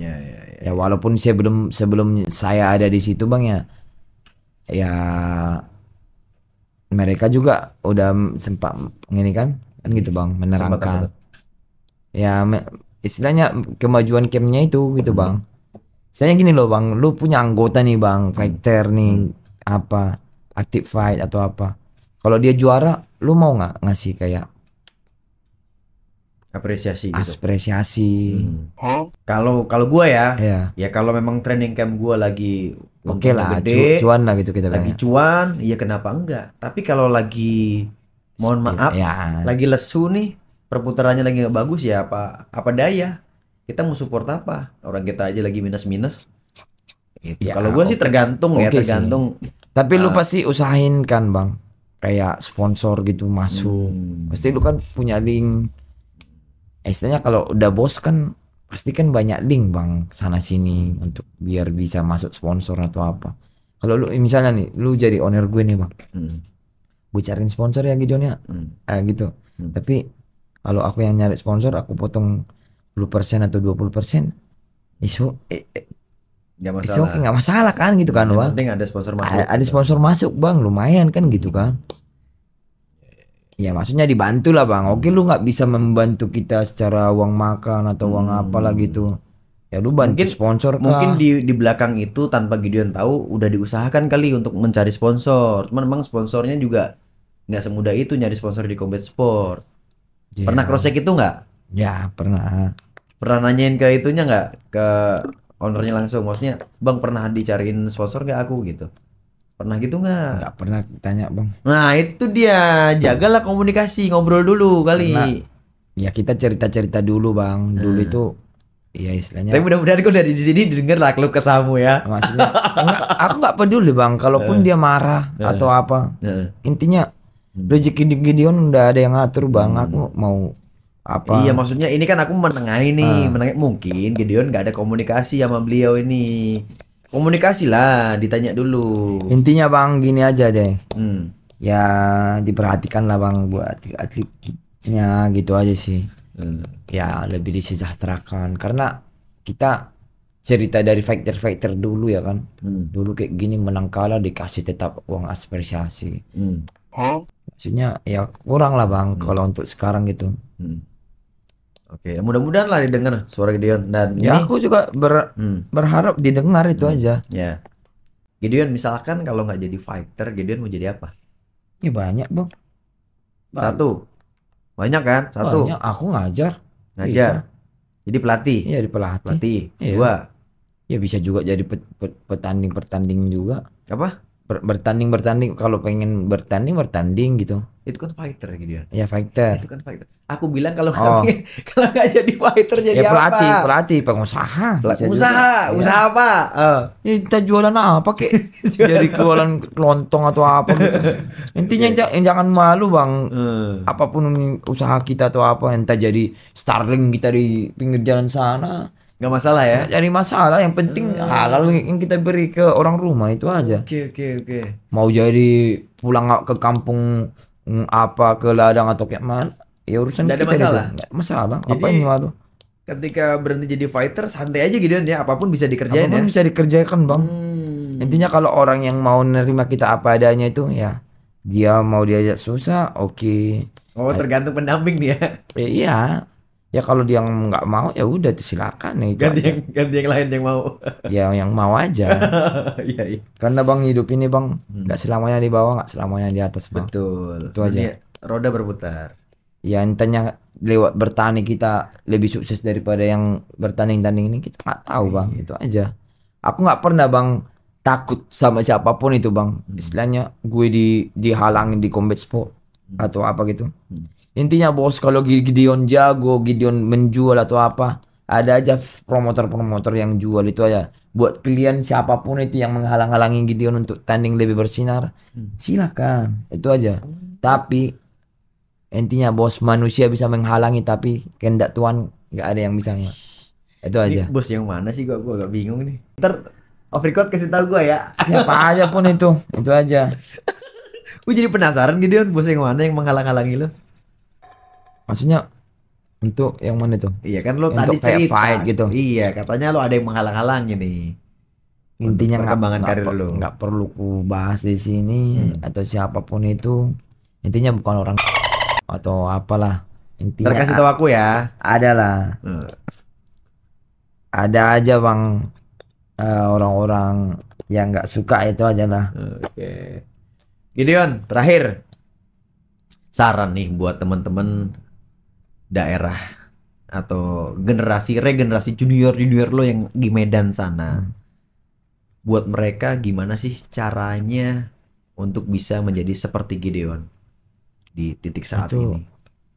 Ya walaupun sebelum saya ada di situ, Bang, ya mereka juga udah sempat ini kan gitu, Bang, menerangkan. Ya istilahnya kemajuan campnya itu gitu, Bang. Istilahnya gini loh, Bang, lu punya anggota nih, Bang, fighter nih, apa aktif fight atau apa. Kalau dia juara, lu mau nggak ngasih kayak apresiasi gitu. apresiasi. Kalau gua ya, Iya. ya kalau memang training camp gua lagi Oke lah, untungnya gede, cuan lah gitu kita lagi bilangnya. cuan, ya kenapa enggak? Tapi kalau lagi mohon maaf, Ya. lagi lesu nih, perputarannya lagi nggak bagus ya apa daya. Kita mau support apa? Orang kita aja lagi minus-minus. Gitu. Ya, Kalau gua sih oke. tergantung ya, Oke sih. tergantung. Tapi lu pasti usahain kan bang, kayak sponsor gitu masuk. Pasti lu kan punya link. Istilahnya kalau udah bos kan pasti kan banyak link bang sana sini untuk biar bisa masuk sponsor atau apa. Kalau lu misalnya nih, lu jadi owner gue nih bang, gue cariin sponsor ya Gideon ya, gitu. Tapi kalau aku yang nyari sponsor, aku potong 10% atau 20%, isu Nggak It's masalah. okay, nggak masalah kan gitu kan Yang bang. penting ada sponsor masuk. Ada sponsor masuk bang, lumayan kan gitu kan. Ya maksudnya dibantu lah bang. Oke lu nggak bisa membantu kita secara uang makan atau uang apalah gitu. Ya lu bantu sponsor kah? Mungkin di belakang itu tanpa Gideon tahu udah diusahakan kali untuk mencari sponsor. Cuman memang sponsornya juga nggak semudah itu nyari sponsor di Combat Sport. Ya. Pernah cross check itu nggak? Ya pernah. Pernah nanyain ke itunya nggak, ke ownernya langsung, maksudnya bang pernah dicariin sponsor nggak aku gitu? Pernah gitu nggak? Nggak pernah tanya bang. Nah itu dia, jagalah komunikasi, ngobrol dulu kali. Ya kita cerita-cerita dulu bang. Dulu itu ya istilahnya. Tapi mudah-mudahan kok dari di sini didengar lah keluh kesahmu ya. Maksudnya aku nggak peduli bang. Kalaupun dia marah atau apa. Intinya rezeki Gideon udah ada yang ngatur bang. Aku mau apa? Iya maksudnya ini kan aku menengahi nih, mungkin Gideon nggak ada komunikasi sama beliau ini. Komunikasi lah, ditanya dulu. Intinya bang gini aja deh. Ya diperhatikan lah bang buat atletnya gitu aja sih. Ya lebih disejahterakan karena kita cerita dari fighter dulu ya kan. Dulu kayak gini menang kalah dikasih tetap uang apresiasi. Maksudnya ya kurang lah bang kalau untuk sekarang gitu. Oke, mudah-mudahan lah didengar suara Gideon dan Ya ini, aku juga berharap didengar itu aja. ya. Gideon misalkan kalau nggak jadi fighter, Gideon mau jadi apa? Ya banyak bang. Satu, banyak kan? Satu, Banyak. Aku ngajar. ngajar. Jadi pelatih. Iya di pelatih. Pelatih. Iya. Dua, Ya bisa juga jadi petanding juga. apa? Bertanding kalau pengen bertanding gitu. Itu kan fighter Gideon. Ya fighter. Itu kan fighter. Aku bilang kalau kalau nggak jadi fighter jadi Ya apa? pelatih pengusaha. Bisa juga. Usaha apa? Ya, kita jualan apa kek? Jadi jualan kelontong atau apa gitu. Intinya jangan malu bang. Apapun usaha kita atau apa, entah jadi Starling kita di pinggir jalan sana. Nggak masalah ya? Nggak cari masalah, yang penting halal yang kita beri ke orang rumah itu aja. Oke. Mau jadi pulang ke kampung apa ke ladang atau kayak mana, ya urusan Nggak ada kita masalah. gitu. Nggak masalah. Jadi, Apa yang malu? Ketika berhenti jadi fighter santai aja Gideon ya, apapun bisa dikerjain Apapun ya. bisa dikerjakan bang. Intinya kalau orang yang mau nerima kita apa adanya itu ya, dia mau diajak susah, oke. Oh tergantung pendamping nih ya. Iya. Ya kalau dia nggak mau ya udah silakan ya itu aja. Ganti yang lain yang mau. Ya yang mau aja. Iya. Karena bang hidup ini bang nggak selamanya di bawah, nggak selamanya di atas bang. Betul. Itu aja. Ini roda berputar. Ya entahnya lewat bertani kita lebih sukses daripada yang bertanding-tanding ini, kita nggak tahu bang. Itu aja. Aku nggak pernah bang takut sama siapapun itu bang. Istilahnya gue dihalangin di Combat Sport atau apa gitu. Intinya bos, kalau Gideon jago, Gideon menjual atau apa, ada aja promotor-promotor yang jual itu aja. Buat kalian siapapun itu yang menghalang-halangi Gideon untuk tanding lebih bersinar, silakan, itu aja. Tapi intinya bos, manusia bisa menghalangi tapi kehendak Tuhan nggak ada yang bisa. Itu aja. Ini bos yang mana sih, gua agak bingung nih. Ntar off record kasih tahu gua ya. Siapa aja pun itu aja. Gua jadi penasaran Gideon, bos yang mana yang menghalang-halangi lo? Maksudnya untuk yang mana tuh? Iya kan lo Untuk tadi kayak cerita. fight gitu. Iya, katanya lo ada yang menghalang-halangi nih. Intinya perkembangan karir lo. nggak perlu ku bahas di sini atau siapapun itu. Intinya bukan orang atau apalah. Intinya Ntar kasih tahu aku ya. ada lah. Ada aja bang orang-orang yang nggak suka itu aja lah. Oke. Gideon, terakhir saran nih buat teman-teman daerah atau regenerasi junior lo yang di Medan sana. Buat mereka gimana sih caranya untuk bisa menjadi seperti Gideon di titik saat ini?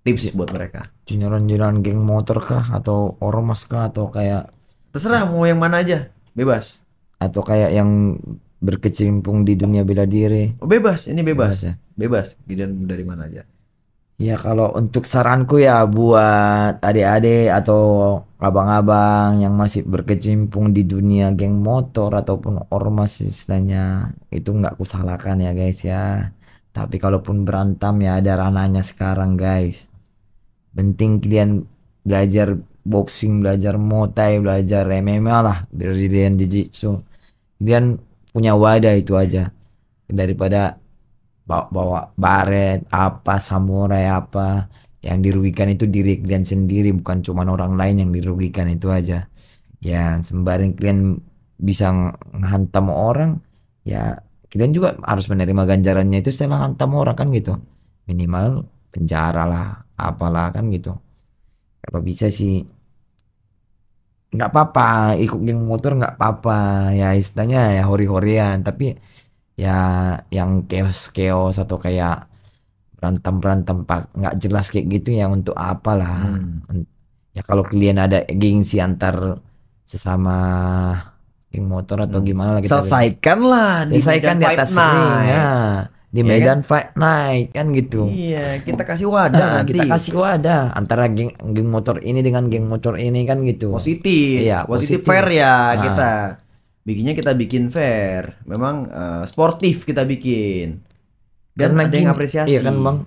Tips buat mereka. Junioran geng motor kah atau ormas kah atau kayak terserah mau yang mana aja, bebas. Atau kayak yang berkecimpung di dunia bela diri. Oh, bebas, ini bebas. Ya? Bebas, Gideon dari mana aja. Ya kalau untuk saranku ya buat adik-adik atau abang-abang yang masih berkecimpung di dunia geng motor ataupun ormas istilahnya, itu nggak kusalahkan ya guys ya. Tapi kalaupun berantem ya ada ranahnya sekarang guys. Penting kalian belajar boxing, belajar Muay Thai, belajar MMA lah, Brazilian Jiu-Jitsu. Kalian punya wadah itu aja daripada bawa baret apa samurai apa. Yang dirugikan itu diri kalian sendiri, bukan cuma orang lain yang dirugikan, itu aja ya. Sembari kalian bisa menghantam orang ya, kalian juga harus menerima ganjarannya itu setelah hantam orang kan gitu. Minimal penjara lah apalah kan gitu. Kalau bisa sih nggak apa-apa ikut geng motor, nggak apa-apa ya, istilahnya ya hori-horian. Tapi ya yang chaos atau kayak berantem pak nggak jelas kayak gitu ya, untuk apalah. Ya kalau kalian ada gengsi antar sesama geng motor atau gimana lah, kita selesaikan lah di selesaikan di atas ring ya, di Medan Fight Night kan gitu. Iya, kita kasih wadah nanti. Kita kasih wadah antara geng motor ini dengan geng motor ini kan gitu. Positif. Iya, positif fair ya. Kita bikin fair. Memang sportif kita bikin. Dan ada yang apresiasi. Iya kan bang.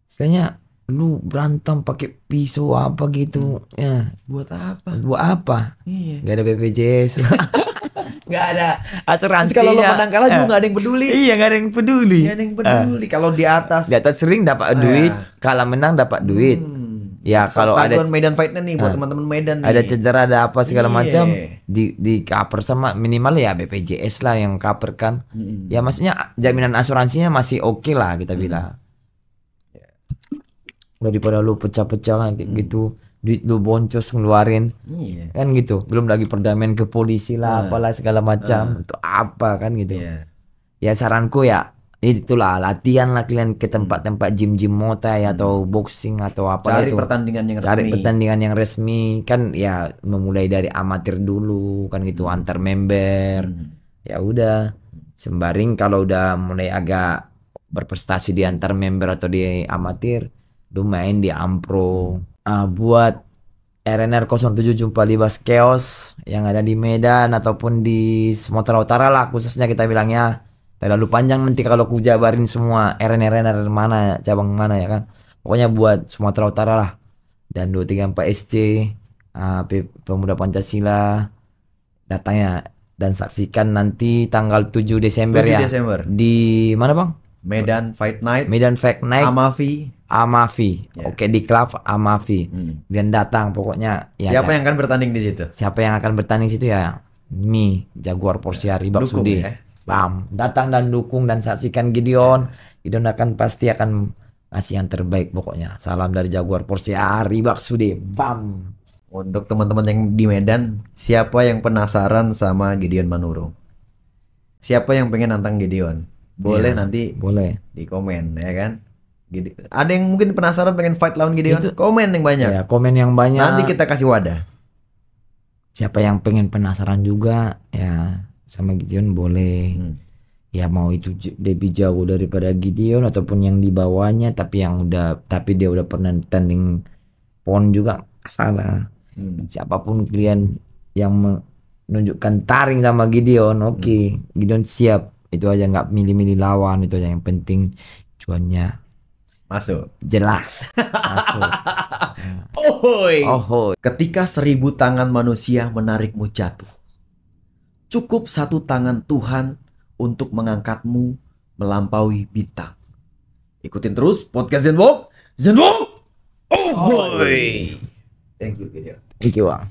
Istilahnya lu berantem pakai pisau apa gitu ya. Buat apa? Buat apa? Iya. Gak ada BPJS. Gak ada asuransi. Kalau lo menang kalah juga gak ada yang peduli. Iya, gak ada yang peduli. Gak ada yang peduli. Kalau di atas ring dapat duit, kalah menang dapat duit. Ya kalau ada Medan Fight-nya nih buat teman-teman Medan nih. Ada cedera, ada apa segala macam di cover sama minimal ya BPJS lah yang cover kan. Ya maksudnya jaminan asuransinya masih oke lah kita bilang. Daripada lu pecah-pecah kan kayak gitu, duit lu boncos ngeluarin. Kan gitu. Belum lagi perdamaian ke polisi lah apalah segala macam. Untuk apa kan gitu. Ya saranku ya itulah, latihan lah kalian ke tempat-tempat gym Muay Thai atau boxing atau apa. Cari pertandingan yang resmi. Cari pertandingan yang resmi kan ya, memulai dari amatir dulu kan gitu, antar member. Ya udah, sembaring kalau udah mulai agak berprestasi di antar member atau di amatir, lu main di Ampro. Buat RNR 07 Jumpa Libas Chaos yang ada di Medan ataupun di Sumatera Utara lah khususnya kita bilangnya. Terlalu panjang nanti kalau ku jabarin semua RNR mana, cabang mana ya kan. Pokoknya buat Sumatera Utara lah. Dan 234 SC, Pemuda Pancasila, datangnya dan saksikan nanti tanggal 7 Desember 7 ya. Desember. Di mana bang? Medan Fight Night. Amavi. Yeah. Oke, di klub Amavi. Dan datang pokoknya. Ya, siapa yang akan bertanding di situ? Siapa yang akan bertanding situ ya? Jaguar Porsia Ribak Sudi. Ya. Bam, datang dan dukung dan saksikan Gideon. Gideon pasti akan ngasih yang terbaik pokoknya. Salam dari Jaguar Porsia Ribak Sudi. Bam. Untuk teman-teman yang di Medan, siapa yang penasaran sama Gideon Manurung? Siapa yang pengen nantang Gideon? Boleh nanti di komen ya kan. Ada yang mungkin penasaran pengen fight lawan Gideon? Komen yang banyak. Ya, komen yang banyak. Nanti kita kasih wadah. Siapa yang pengen penasaran juga ya sama Gideon boleh. Ya mau itu lebih jauh daripada Gideon ataupun yang di bawahnya tapi dia udah pernah tanding PON juga salah. Siapapun kalian yang menunjukkan taring sama Gideon, oke. Gideon siap. Itu aja, nggak milih-milih lawan, itu aja yang penting cuannya masuk. Jelas. Masuk. Ohoi. Ketika 1000 tangan manusia menarikmu jatuh, cukup 1 tangan Tuhan untuk mengangkatmu melampaui bintang. Ikutin terus podcast Zenwalk. Ohoi. Thank you, Gideon. Thank you, Bang.